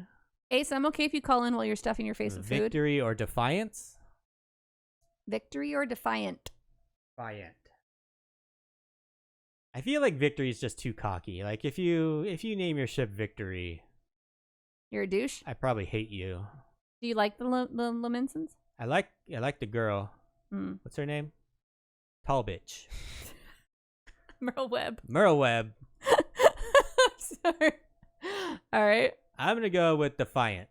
Ace, I'm okay if you call in while you're stuffing your face with food. Victory or defiance? Victory or defiant? Defiant. I feel like victory is just too cocky. Like if you name your ship Victory, you're a douche. I probably hate you. Do you like the Laminsons? I like the girl. What's her name? Tall bitch. Merle Webb. Merle Webb. Sorry. All right. I'm gonna go with defiant.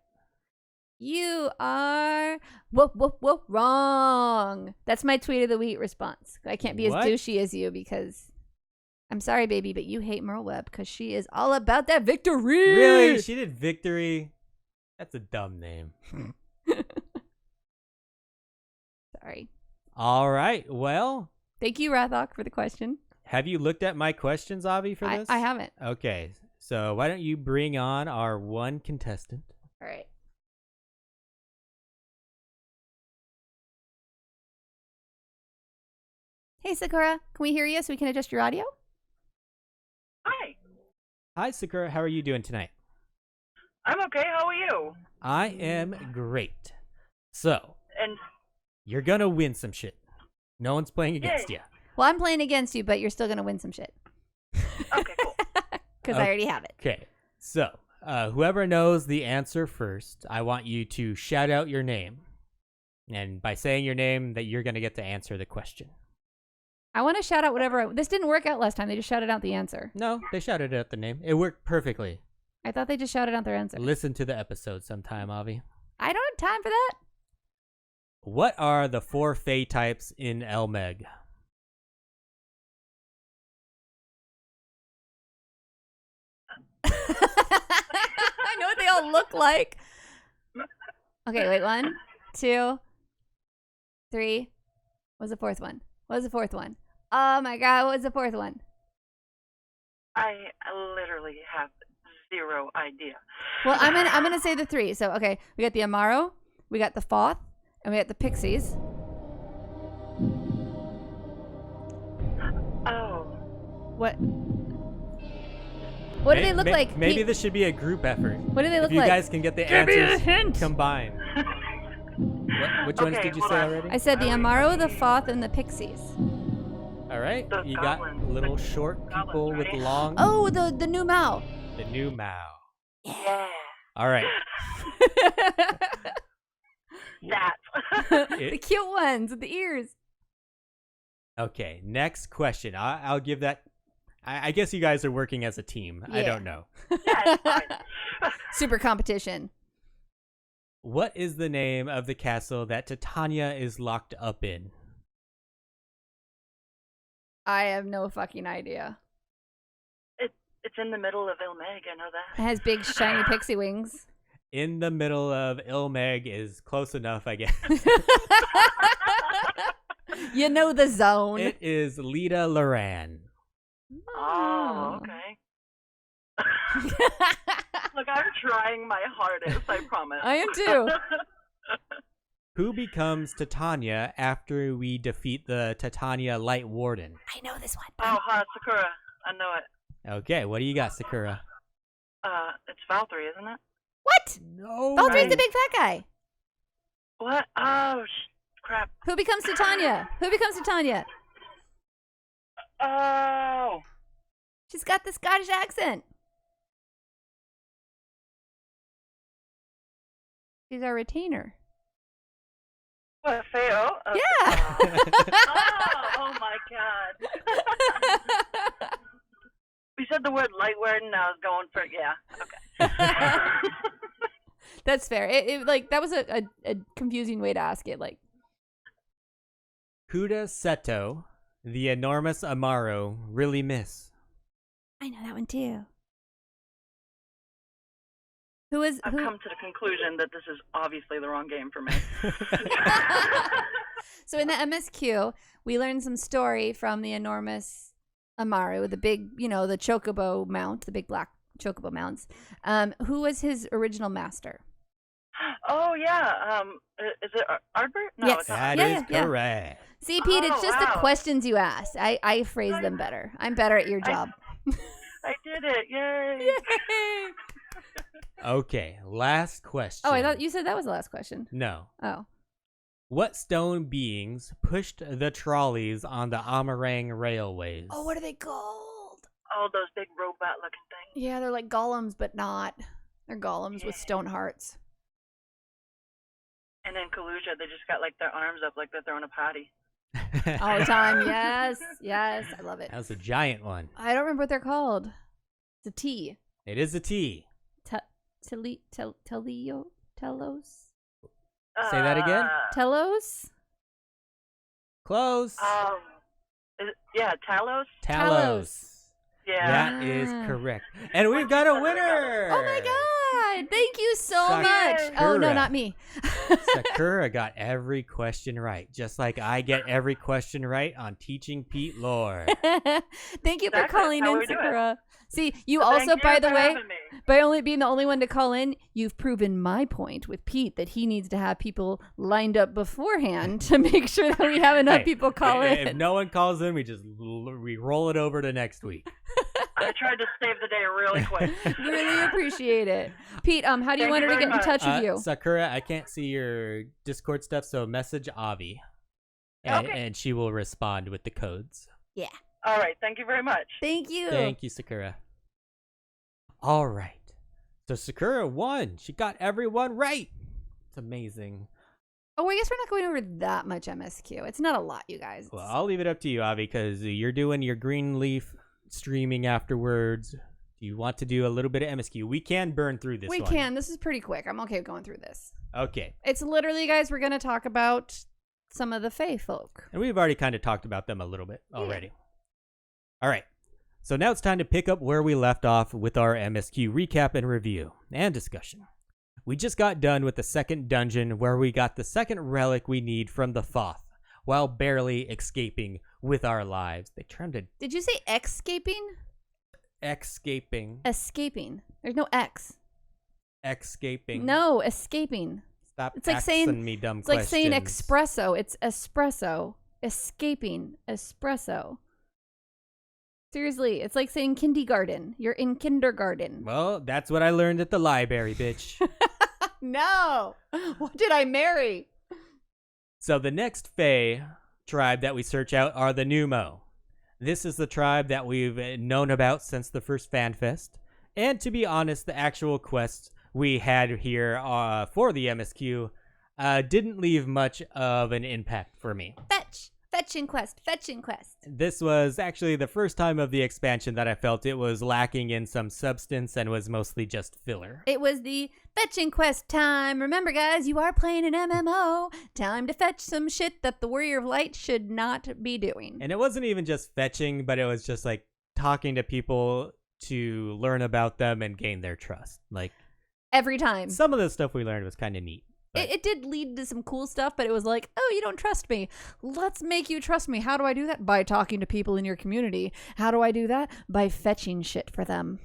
You are wrong. That's my tweet of the week response. I can't be as douchey as you because I'm sorry, baby, but you hate Merle Webb because she is all about that victory. Really? She did Victory? That's a dumb name. Sorry. All right. Well. Thank you, Rathok, for the question. Have you looked at my questions, Avi, for this? I haven't. Okay. So why don't you bring on our one contestant? All right. Hey, Sakura. Can we hear you so we can adjust your audio? Hi. Hi, Sakura. How are you doing tonight? I'm okay. How are you? I am great. So, and you're going to win some shit. No one's playing against you. Well, I'm playing against you, but you're still going to win some shit. Okay, cool. Because I already have it. Okay. So, whoever knows the answer first, I want you to shout out your name. And by saying your name, that you're going to get to answer the question. I want to shout out whatever. This didn't work out last time. They just shouted out the answer. No, they shouted out the name. It worked perfectly. I thought they just shouted out their answer. Listen to the episode sometime, Avi. I don't have time for that. What are the 4 Fae types in Elmeg? I know what they all look like. Okay, wait. 1, 2, 3. What was the fourth one? What was the fourth one? Oh my god, what was the fourth one? I literally have zero idea. Well, I'm gonna say the 3. So okay, we got the Amaro, we got the Foth, and we got the Pixies. Oh. What? What do they look like? Maybe this should be a group effort. What do they look if you like? guys can get the Give me a answers hint. combined. Which ones did you say already? I said the Amaro, the Foth, and the Pixies. All right. Those You goblins. got little short people Goblins, with right? long. Oh, the Nu Mou. The Nu Mou. Yeah. All right. That. The cute ones with the ears. Okay. Next question. I'll give that. I guess you guys are working as a team. Yeah. I don't know. Yeah, it's fine. Super competition. What is the name of the castle that Titania is locked up in? I have no fucking idea. It's in the middle of Ilmeg, I know It that. has big shiny pixie wings. In the middle of Ilmeg is close enough, I guess. You know the zone. It is Lita Loran. Oh, okay. Look, I'm trying my hardest, I promise. I am too. Who becomes Titania after we defeat the Titania Light Warden? I know this one. Oh, Sakura. I know it. Okay, what do you got, Sakura? It's Valtteri, isn't it? What? No. Valtteri's the big fat guy. What? Oh, crap. Who becomes Titania? Who becomes Titania? Oh. She's got the Scottish accent. She's our retainer. What, Feo? Yeah. Oh my God. You said the word light word, and I was going for okay. That's fair. That was a confusing way to ask it. Like, Kuda Seto, the enormous Amaro, really miss. I know that one too. I've come to the conclusion that this is obviously the wrong game for me. So in the MSQ, we learned some story from the enormous Amaro, the big, the chocobo mount, the big black chocobo mounts. Who was his original master? Oh yeah, is it Ardbert? No, Yes. it's not. That is correct. See, Pete, it's just the wow. questions you ask. I phrase them better. I'm better at your job. I did it! Yay! Okay, last question. Oh, I thought you said that was the last question. No. Oh. What stone beings pushed the trolleys on the Amarang railways? Oh, what are they called? Oh, those big robot-looking things. Yeah, they're like golems, but not. They're golems with stone hearts. And in Kalusia, they just got like their arms up like they're throwing a party. All the time. Yes. Yes. I love it. That was a giant one. I don't remember what they're called. It's a T. It is a T. Telos? Say that again? Telos? Close. Talos. Talos. Yeah. That is correct. And we've got a winner. Oh my God. Thank you so much. Sakura. Oh, no, not me. Sakura got every question right, just like I get every question right on Teaching Pete lore. Thank you for Exactly. calling How in, we do it. Sakura. See, you Thank also, you by the for way, having me. by only being the only one to call in, you've proven my point with Pete that he needs to have people lined up beforehand to make sure that we have enough Hey, people call if in. no one calls in, we roll it over to next week. I tried to save the day really quick. Really appreciate it. Pete, how do you Thank want you her to very get in touch with you? Sakura, I can't see your Discord stuff, so message Avi, and she will respond with the codes. Yeah. All right. Thank you very much. Thank you. Thank you, Sakura. All right. So Sakura won. She got everyone right. It's amazing. Oh, I guess we're not going over that much MSQ. It's not a lot, you guys. Well, I'll leave it up to you, Avi, because you're doing your Greenleaf streaming afterwards. Do you want to do a little bit of MSQ? We can burn through this We one. can. This is pretty quick. I'm okay going through this. Okay. It's literally, guys, we're going to talk about some of the Fae folk. And we've already kind of talked about them a little bit already. All right. So now it's time to pick up where we left off with our MSQ recap and review and discussion. We just got done with the second dungeon where we got the second relic we need from the Thoth while barely escaping with our lives. They turned it Did you say escaping? escaping. Escaping. There's no X. Escaping. No, escaping. Stop It's like saying asking me dumb It's like questions. saying espresso. It's espresso. Escaping. Espresso. Seriously, it's like saying kindergarten. You're in kindergarten. Well, that's what I learned at the library, bitch. No. What did I marry? So the next Fae tribe that we search out are the Nu Mou. This is the tribe that we've known about since the first FanFest. And to be honest, the actual quests we had here for the MSQ didn't leave much of an impact for me. Fetching quest. Fetching quest. This was actually the first time of the expansion that I felt it was lacking in some substance and was mostly just filler. It was the fetching quest time. Remember, guys, you are playing an MMO. Time to fetch some shit that the Warrior of Light should not be doing. And it wasn't even just fetching, but it was just like talking to people to learn about them and gain their trust. Like Every time. some of the stuff we learned was kind of neat. But It did lead to some cool stuff, but it was like, oh, you don't trust me. Let's make you trust me. How do I do that? By talking to people in your community. How do I do that? By fetching shit for them.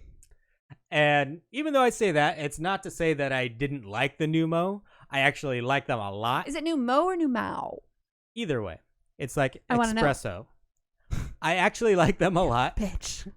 And even though I say that, it's not to say that I didn't like the Nu Mou. I actually like them a lot. Is it Nu Mo or Nu Mao? Either way, it's like I wanna know. espresso. I actually like them a lot. Bitch.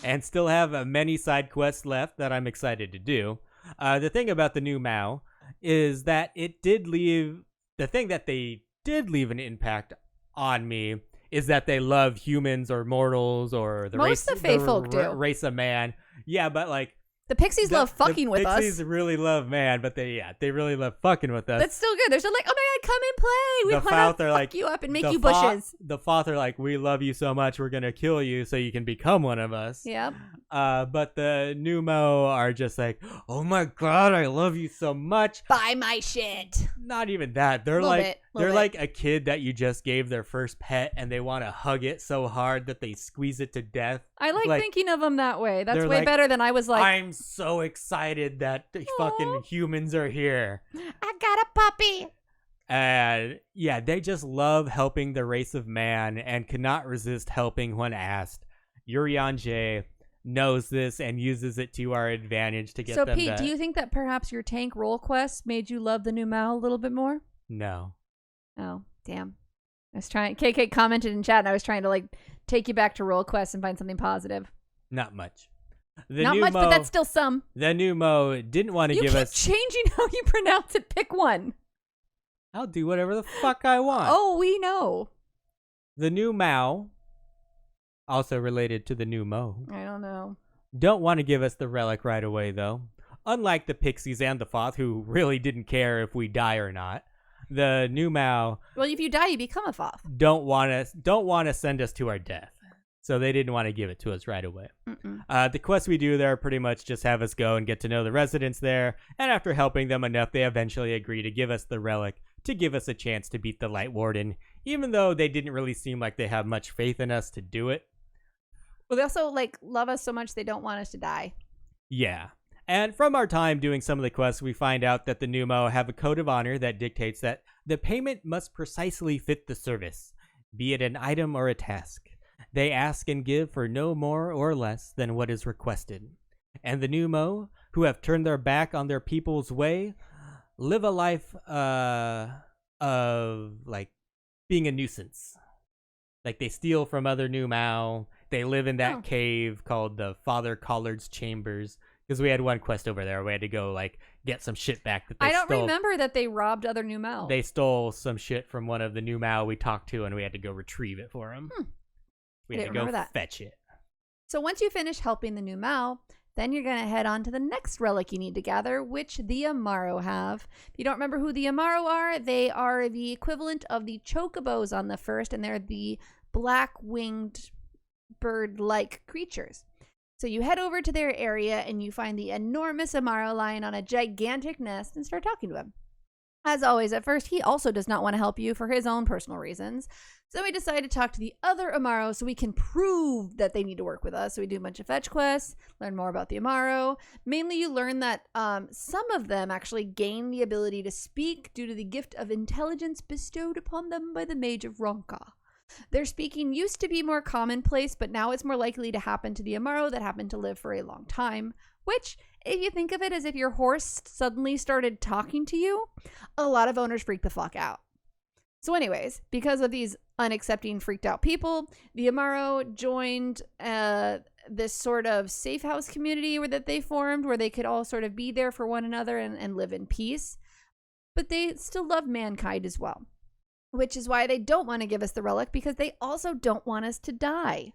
And still have many side quests left that I'm excited to do. The thing about the Nu Mou is that it did leave, the thing that they did leave an impact on me is that they love humans or mortals or the Most race, of the Fae folk do. race of man. Yeah, but like The The Pixies love fucking with us. Pixies really love man, but they really love fucking with us. That's still good. They're still like, oh my god, come and play. We want to fuck you up and make you bushes. The Foth are like, we love you so much, we're gonna kill you so you can become one of us. Yep. But the Nu Mou are just like, oh my god, I love you so much. Buy my shit. Not even that. They're like a kid that you just gave their first pet and they want to hug it so hard that they squeeze it to death. I like thinking of them that way. That's way like, better than I was like, I'm so excited that the fucking humans are here. I got a puppy. And yeah, they just love helping the race of man and cannot resist helping when asked. Urianger knows this and uses it to our advantage to get them. So Pete, do you think that perhaps your tank role quest made you love the Nu Mou a little bit more? No. Oh, damn. I was trying. KK commented in chat and I was trying to like take you back to role quests and find something positive. Not much. Not much, but that's still some. The Nu Mou didn't want to give us... You keep changing how you pronounce it. Pick one. I'll do whatever the fuck I want. Oh, we know. The Nu Mou, also related to the Nu Mou, I don't know. don't want to give us the relic right away, though. Unlike the Pixies and the Foth, who really didn't care if we die or not, the Nu Mou... Well, if you die, you become a Foth. Don't want to send us to our death. So they didn't want to give it to us right away. The quests we do there pretty much just have us go and get to know the residents there, and after helping them enough, they eventually agree to give us the relic to give us a chance to beat the Light Warden, even though they didn't really seem like they have much faith in us to do it. Well, they also like love us so much they don't want us to die. Yeah. And from our time doing some of the quests, we find out that the Nu Mou have a code of honor that dictates that the payment must precisely fit the service, be it an item or a task. They ask and give for no more or less than what is requested. And the Nu Mou, who have turned their back on their people's way, live a life of like being a nuisance. Like they steal from other Nu Mou. They live in that cave called the Father Collard's Chambers. Because we had one quest over there. We had to go like get some shit back that they stole. I don't remember that they robbed other Nu Mou. They stole some shit from one of the Nu Mou we talked to, and we had to go retrieve it for them. We had to go fetch it. So once you finish helping the Nu Mou, then you're going to head on to the next relic you need to gather, which the Amaro have. If you don't remember who the Amaro are, they are the equivalent of the chocobos on the first, and they're the black-winged bird-like creatures. So you head over to their area and you find the enormous Amaro lying on a gigantic nest and start talking to him. As always, at first, he also does not want to help you for his own personal reasons. So we decide to talk to the other Amaro so we can prove that they need to work with us. So we do a bunch of fetch quests, learn more about the Amaro. Mainly you learn that some of them actually gain the ability to speak due to the gift of intelligence bestowed upon them by the Mage of Ronka. Their speaking used to be more commonplace, but now it's more likely to happen to the Amaro that happen to live for a long time, which, if you think of it as if your horse suddenly started talking to you, a lot of owners freak the fuck out. So anyways, because of these unaccepting, freaked out people, the Amaro joined this sort of safe house community that they formed where they could all sort of be there for one another and live in peace. But they still love mankind as well. Which is why they don't want to give us the relic, because they also don't want us to die.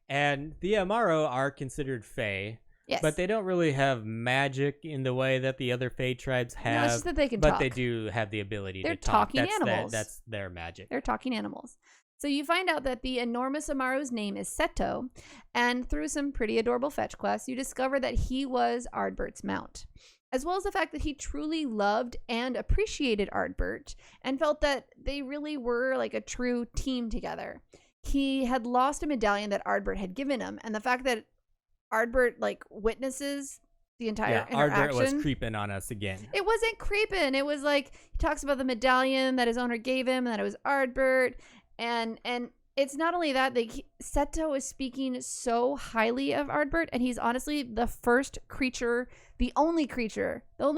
And the Amaro are considered Fae. Yes. But they don't really have magic in the way that the other Fae tribes have. No, it's just that they can but talk. They do have the ability They're to talk. talking animals. That's their magic. They're talking animals. So you find out that the enormous Amaro's name is Seto, and through some pretty adorable fetch quests, you discover that he was Ardbert's mount, as well as the fact that he truly loved and appreciated Ardbert and felt that they really were like a true team together. He had lost a medallion that Ardbert had given him, and the fact that Ardbert like witnesses the entire interaction. Ardbert was creeping on us again. It wasn't creeping. It was like he talks about the medallion that his owner gave him and that it was Ardbert. And it's not only that, Seto is speaking so highly of Ardbert, and he's honestly the first creature, the only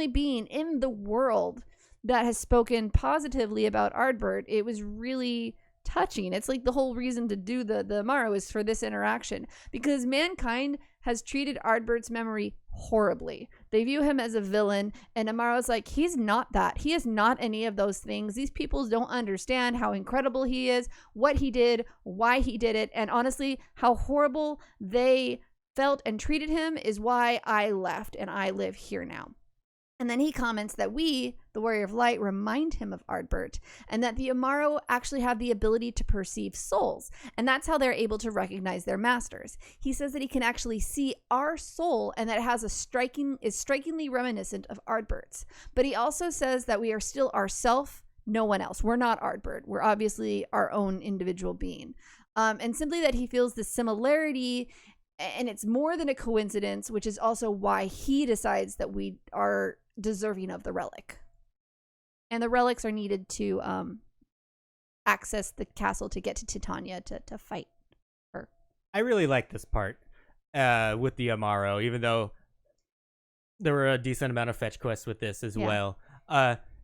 being in the world that has spoken positively about Ardbert. It was really touching. It's like the whole reason to do the Amaro is for this interaction, because mankind has treated Ardbert's memory horribly. They view him as a villain, and Amaro's like, he's not that. He is not any of those things. These people don't understand how incredible he is, what he did, why he did it, and honestly, how horrible they felt and treated him is why I left and I live here now. And then he comments that we, the Warrior of Light, remind him of Ardbert, and that the Amaro actually have the ability to perceive souls, and that's how they're able to recognize their masters. He says that he can actually see our soul, and that it has is strikingly reminiscent of Ardbert's. But he also says that we are still ourself, no one else. We're not Ardbert. We're obviously our own individual being. And simply that he feels the similarity, and it's more than a coincidence, which is also why he decides that we are deserving of the relic. And the relics are needed to access the castle to get to Titania to fight her. I really like this part with the Amaro, even though there were a decent amount of fetch quests with this as well.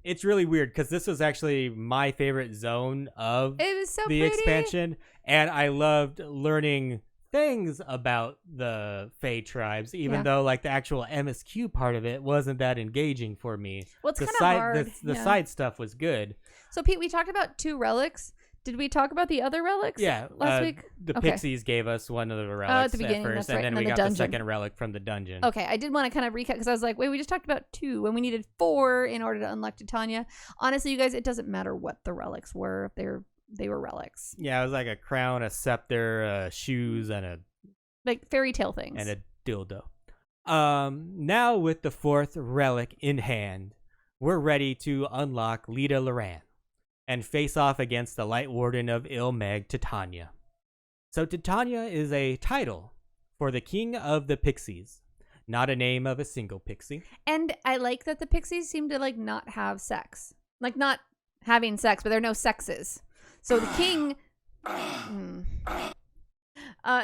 It's really weird because this was actually my favorite zone of It was so the pretty. expansion, and I loved learning things about the Fae tribes, even though like the actual MSQ part of it wasn't that engaging for me. Well, it's the kind of side, hard. The side stuff was good. So, Pete, we talked about 2 relics. Did we talk about the other relics last week? The Okay. Pixies gave us one of the relics at the beginning, first, that's and right, then and we then got the the dungeon. second relic from the dungeon. Okay, I did want to kind of recap because I was like, wait, we just talked about 2 and we needed 4 in order to unlock Titania. Honestly, you guys, it doesn't matter what the relics were. They were relics. Yeah, it was like a crown, a scepter, shoes, and Like fairy tale things. a dildo. Now with the 4th relic in hand, we're ready to unlock Lita Loran and face off against the Light Warden of Ilmeg, Titania. So Titania is a title for the King of the Pixies, not a name of a single pixie. And I like that the pixies seem to like not have sex. Like not having sex, but there are no sexes. So the king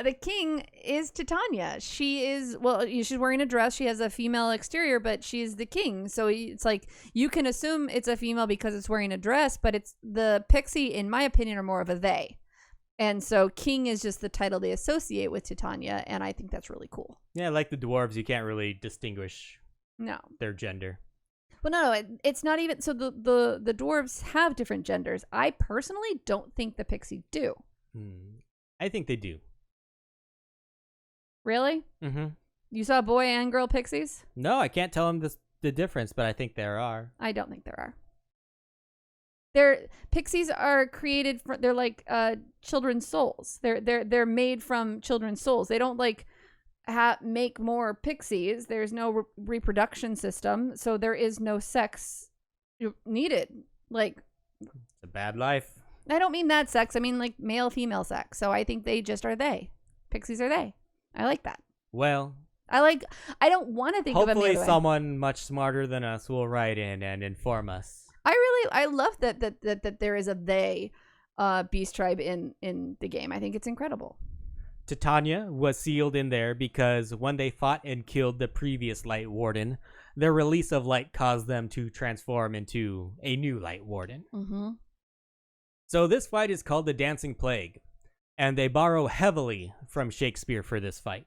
the king is Titania. She is, well, she's wearing a dress. She has a female exterior, but she's the king. So it's like, you can assume it's a female because it's wearing a dress, but it's the pixie, in my opinion, are more of a they. And so king is just the title they associate with Titania, and I think that's really cool. Yeah, like the dwarves, you can't really distinguish their gender. Well, no, it's not even, so the dwarves have different genders. I personally don't think the pixie do. I think they do. Really? Mm-hmm. You saw boy and girl pixies? No, I can't tell them the difference, but I think there are. I don't think there are. Pixies are created for, they're like children's souls. They're made from children's souls. They don't like make more pixies. There's no reproduction system, so there is no sex needed. Like, it's a bad life. I don't mean that sex. I mean like male female sex. So I think they just are they. Pixies are they. I like that. Well, I don't want to think of them the hopefully other way. someone much smarter than us will write in and inform us. I love that there is a they beast tribe in the game. I think it's incredible. Titania was sealed in there because when they fought and killed the previous Light Warden, their release of light caused them to transform into a new Light Warden. Mm-hmm. So this fight is called the Dancing Plague, and they borrow heavily from Shakespeare for this fight.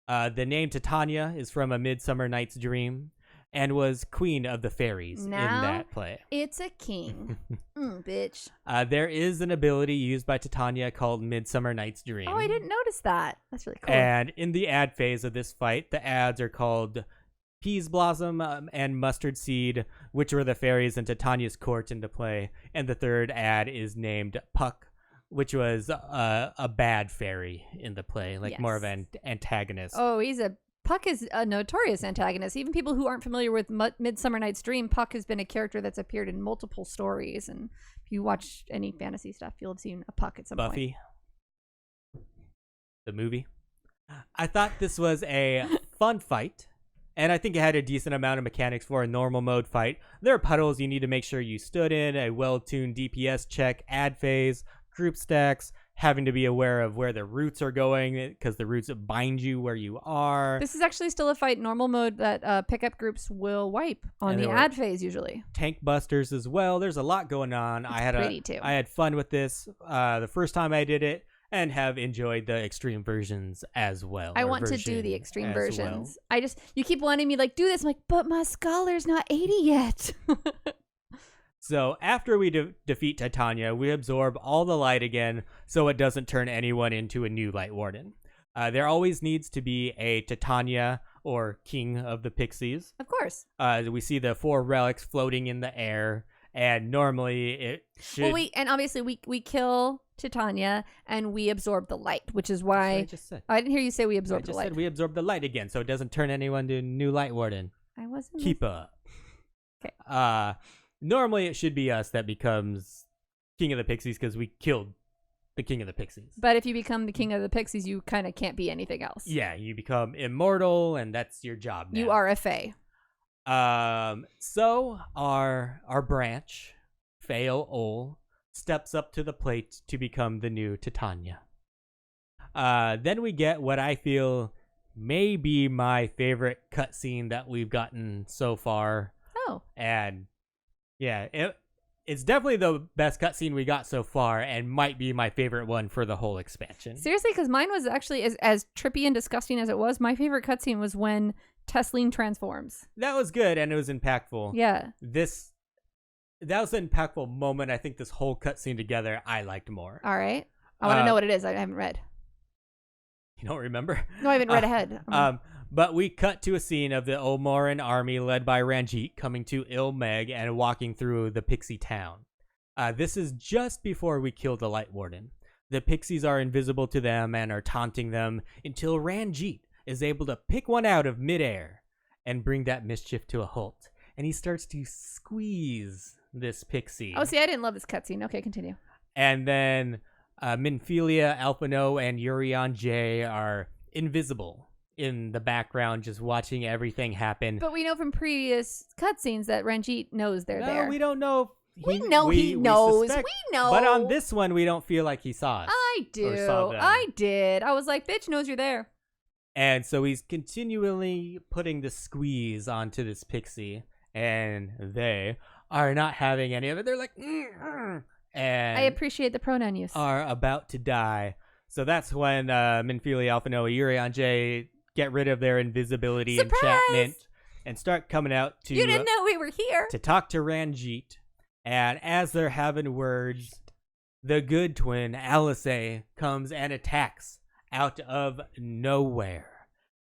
The name Titania is from A Midsummer Night's Dream and was queen of the fairies in that play. It's a king. Bitch. There is an ability used by Titania called Midsummer Night's Dream. Oh, I didn't notice that. That's really cool. And in the ad phase of this fight, the ads are called Peas Blossom and Mustard Seed, which were the fairies in Titania's court into play. And the third ad is named Puck, which was a bad fairy in the play, like more of an antagonist. Oh, Puck is a notorious antagonist. Even people who aren't familiar with Midsummer Night's Dream, Puck has been a character that's appeared in multiple stories. And if you watch any fantasy stuff, you'll have seen a Puck at some point. Buffy, the movie. I thought this was a fun fight, and I think it had a decent amount of mechanics for a normal mode fight. There are puddles you need to make sure you stood in, a well-tuned DPS check, ad phase, group stacks, having to be aware of where the roots are going because the roots bind you where you are. This is actually still a fight normal mode that pickup groups will wipe on the ad phase usually. Tank busters as well. There's a lot going on. I had fun with this the first time I did it, and have enjoyed the extreme versions as well. I want to do the extreme versions. Well. You keep wanting me like do this. I'm like, but my scholar's not 80 yet. So after we defeat Titania, we absorb all the light again so it doesn't turn anyone into a new Light Warden. There always needs to be a Titania or King of the Pixies. Of course. We see the 4 relics floating in the air, and normally it should... Well, and obviously we kill Titania and we absorb the light, which is why... I just said. I didn't hear you say we absorb I the just light. said we absorb the light again, so it doesn't turn anyone to new Light Warden. I wasn't... Keep up. Okay. Normally it should be us that becomes King of the Pixies because we killed the King of the Pixies. But if you become the King of the Pixies, you kind of can't be anything else. Yeah, you become immortal, and that's your job now. You are a Fae. So our branch, Fail Ol, steps up to the plate to become the new Titania. Then we get what I feel may be my favorite cutscene that we've gotten so far. Oh. And yeah, it's definitely the best cutscene we got so far, and might be my favorite one for the whole expansion. Seriously, because mine was actually as trippy and disgusting as it was. My favorite cutscene was when Tesleen transforms. That was good, and it was impactful. Yeah. That was an impactful moment. I think this whole cutscene together, I liked more. All right. I want to know what it is. I haven't read. You don't remember? No, I haven't read ahead. But we cut to a scene of the Omoran army led by Ranjit coming to Ilmeg and walking through the Pixie town. This is just before we kill the Light Warden. The Pixies are invisible to them and are taunting them until Ranjit is able to pick one out of midair and bring that mischief to a halt. And he starts to squeeze this pixie. Oh, see, I didn't love this cutscene. Okay, continue. And then Minfilia, Alphino, and Urion J are invisible in the background, just watching everything happen. But we know from previous cutscenes that Ranjit knows they're there. We don't know. We know he knows. Suspect, we know. But on this one, we don't feel like he saw us. I do. Saw them. I did. I was like, bitch knows you're there. And so he's continually putting the squeeze onto this pixie, and they are not having any of it. They're like, and I appreciate the pronoun use. Are about to die. So that's when Minfilia, Alphino, Urion J get rid of their invisibility enchantment and start coming out to... You didn't know we were here. To talk to Ranjit. And as they're having words, the good twin, Alice, comes and attacks out of nowhere.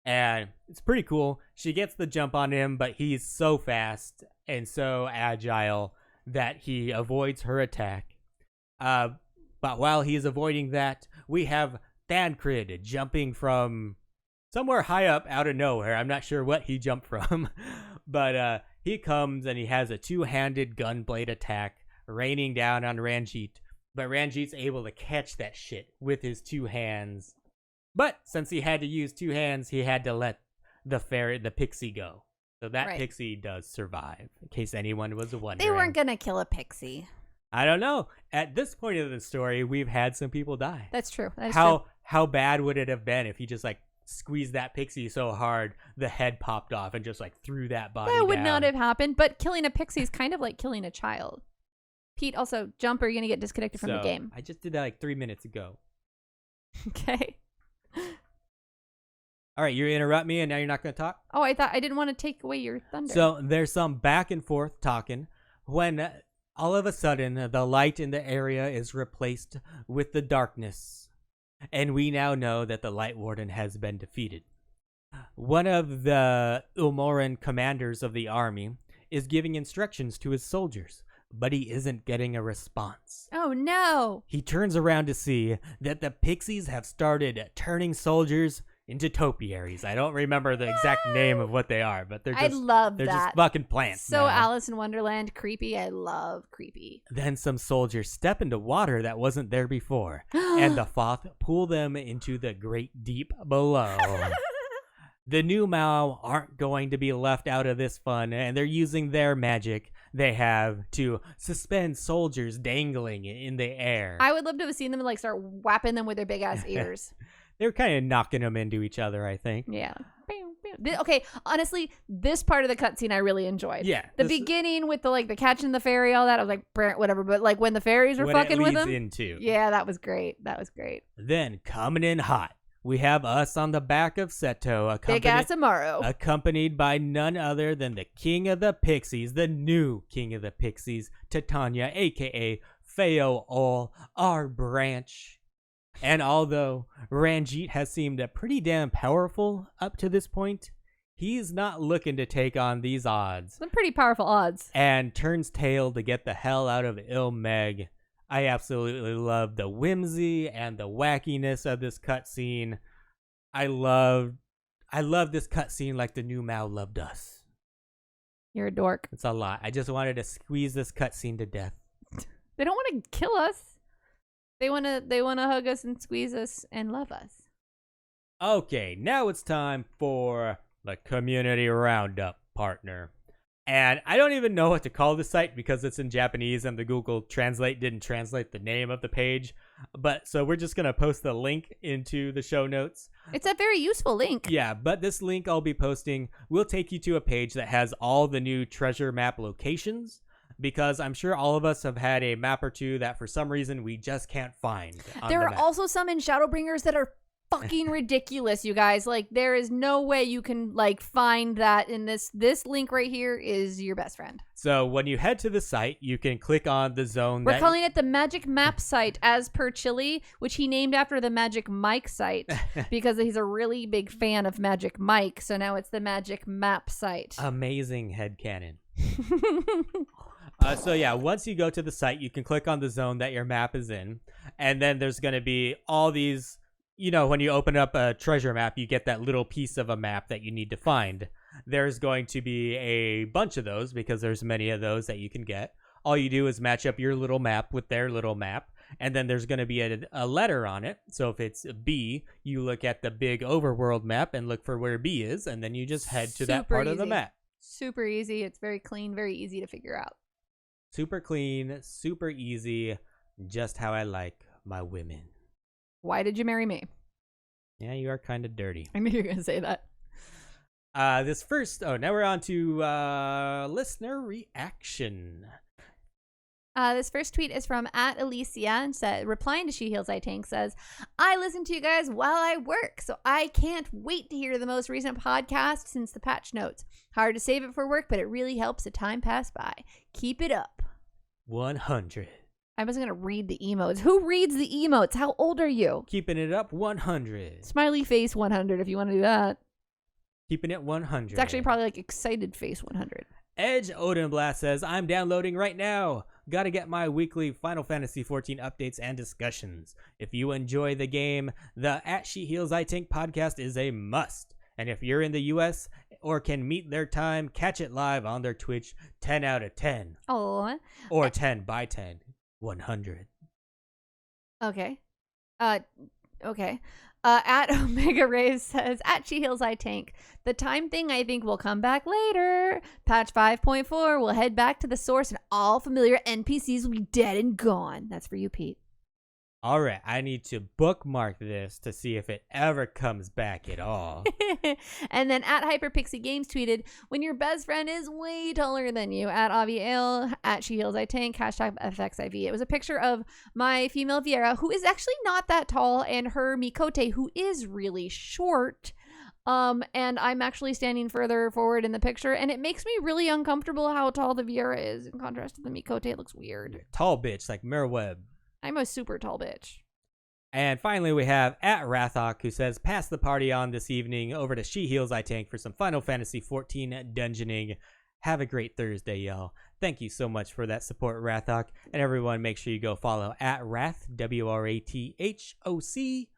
And it's pretty cool. She gets the jump on him, but he's so fast and so agile that he avoids her attack. But while he's avoiding that, we have Thancred jumping from somewhere high up out of nowhere. I'm not sure what he jumped from. But he comes and he has a two-handed gunblade attack raining down on Ranjit. But Ranjit's able to catch that shit with his 2 hands. But since he had to use 2 hands, he had to let the pixie go. So that pixie does survive, in case anyone was wondering. They weren't going to kill a pixie. I don't know. At this point of the story, we've had some people die. That's true. True. How bad would it have been if he just squeezed that pixie so hard the head popped off and just threw that body down? That would not have happened, but killing a pixie is kind of like killing a child. Pete, also, jump or you're going to get disconnected from the game. I just did that 3 minutes ago. Okay. All right, you interrupt me and now you're not going to talk? Oh, I didn't want to take away your thunder. So there's some back and forth talking when all of a sudden the light in the area is replaced with the darkness. And we now know that the Light Warden has been defeated. One of the Ulmoran commanders of the army is giving instructions to his soldiers, but he isn't getting a response. Oh no! He turns around to see that the pixies have started turning soldiers into topiaries. I don't remember the exact name of what they are, but they're just fucking plants. So now. Alice in Wonderland, creepy. I love creepy. Then some soldiers step into water that wasn't there before, and the Thoth pull them into the great deep below. The Nu Mou aren't going to be left out of this fun, and they're using their magic they have to suspend soldiers dangling in the air. I would love to have seen them start whapping them with their big ass ears. They were kind of knocking them into each other, I think. Yeah. Okay, honestly, this part of the cutscene I really enjoyed. Yeah. The beginning with the catching the fairy, all that, I was like, whatever. But when the fairies were fucking with them. Into. Yeah, that was great. Then, coming in hot, we have us on the back of Seto, big ass Amaro, accompanied by none other than the King of the Pixies, the new King of the Pixies, Titania, aka Fayo Ol, our branch. And although Ranjit has seemed pretty damn powerful up to this point, he's not looking to take on these odds. Some pretty powerful odds. And turns tail to get the hell out of Ilmeg. I absolutely love the whimsy and the wackiness of this cutscene. I love this cutscene like the Nu Mou loved us. You're a dork. It's a lot. I just wanted to squeeze this cutscene to death. They don't want to kill us. They want to hug us and squeeze us and love us. Okay, now it's time for the community roundup, partner. And I don't even know what to call the site because it's in Japanese and the Google Translate didn't translate the name of the page. But so we're just going to post the link into the show notes. It's a very useful link. Yeah, but this link I'll be posting will take you to a page that has all the new treasure map locations, because I'm sure all of us have had a map or two that for some reason we just can't find. There are also some in Shadowbringers that are fucking ridiculous, you guys. Like, there is no way you can like find that in this link right here is your best friend. So when you head to the site, you can click on the zone. We're calling it the Magic Map site, as per Chili, which he named after the Magic Mike site because he's a really big fan of Magic Mike. So now it's the Magic Map site. Amazing headcanon. So yeah, once you go to the site, you can click on the zone that your map is in, and then there's going to be all these. You know, when you open up a treasure map, you get that little piece of a map that you need to find. There's going to be a bunch of those because there's many of those that you can get. All you do is match up your little map with their little map, and then there's going to be a letter on it. So if it's B, you look at the big overworld map and look for where B is, and then you just head to that part of the map. Super easy. It's very clean, very easy to figure out. Super clean, super easy, just how I like my women. Why did you marry me? Yeah, you are kind of dirty. I knew you were going to say that. Now we're on to listener reaction. This first tweet is from @Alicia and said, replying to She Heals I Tank, says, I listen to you guys while I work, so I can't wait to hear the most recent podcast since the patch notes. Hard to save it for work, but it really helps the time pass by. Keep it up. 100. I wasn't going to read the emotes. Who reads the emotes? How old are you? Keeping it up 100. Smiley face 100 if you want to do that. Keeping it 100. It's actually probably like excited face 100. Edge Odin Blast says, I'm downloading right now. Gotta get my weekly Final Fantasy XIV updates and discussions. If you enjoy the game, the @SheHealsITank podcast is a must. And if you're in the US or can meet their time, catch it live on their Twitch 10 out of 10. Oh. Or 10 by 10. 100. Okay. Okay. @Omega Rays says, @SheHealsITank. The time thing I think will come back later. Patch 5.4 will head back to the source and all familiar NPCs will be dead and gone. That's for you, Pete. All right, I need to bookmark this to see if it ever comes back at all. And then @HyperPixieGames tweeted, when your best friend is way taller than you, @AviAle, @SheHealsITank, #FFXIV. It was a picture of my female Viera, who is actually not that tall, and her Mikote, who is really short. And I'm actually standing further forward in the picture, and it makes me really uncomfortable how tall the Viera is in contrast to the Mikote. It looks weird. Tall bitch like Merweb. I'm a super tall bitch. And finally, we have @Rathok, who says, pass the party on this evening over to She Heals I Tank for some Final Fantasy XIV dungeoning. Have a great Thursday, y'all. Thank you so much for that support, Rathok. And everyone, make sure you go follow @Rath, WRATHOC.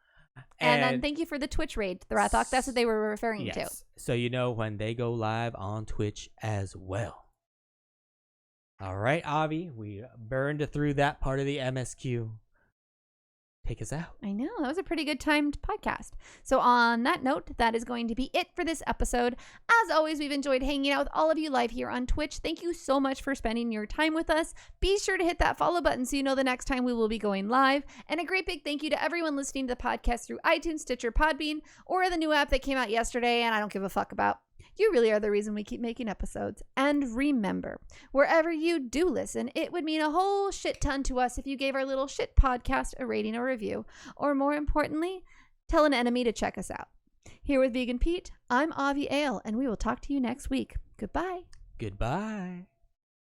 And thank you for the Twitch raid, the Rathok. That's what they were referring to. So you know when they go live on Twitch as well. All right, Avi, we burned through that part of the MSQ. Take us out. I know. That was a pretty good timed podcast. So on that note, that is going to be it for this episode. As always, we've enjoyed hanging out with all of you live here on Twitch. Thank you so much for spending your time with us. Be sure to hit that follow button so you know the next time we will be going live. And a great big thank you to everyone listening to the podcast through iTunes, Stitcher, Podbean, or the new app that came out yesterday and I don't give a fuck about. You really are the reason we keep making episodes. And remember, wherever you do listen, it would mean a whole shit ton to us if you gave our little shit podcast a rating or review. Or more importantly, tell an enemy to check us out. Here with Vegan Pete, I'm Avi Ale, and we will talk to you next week. Goodbye. Goodbye.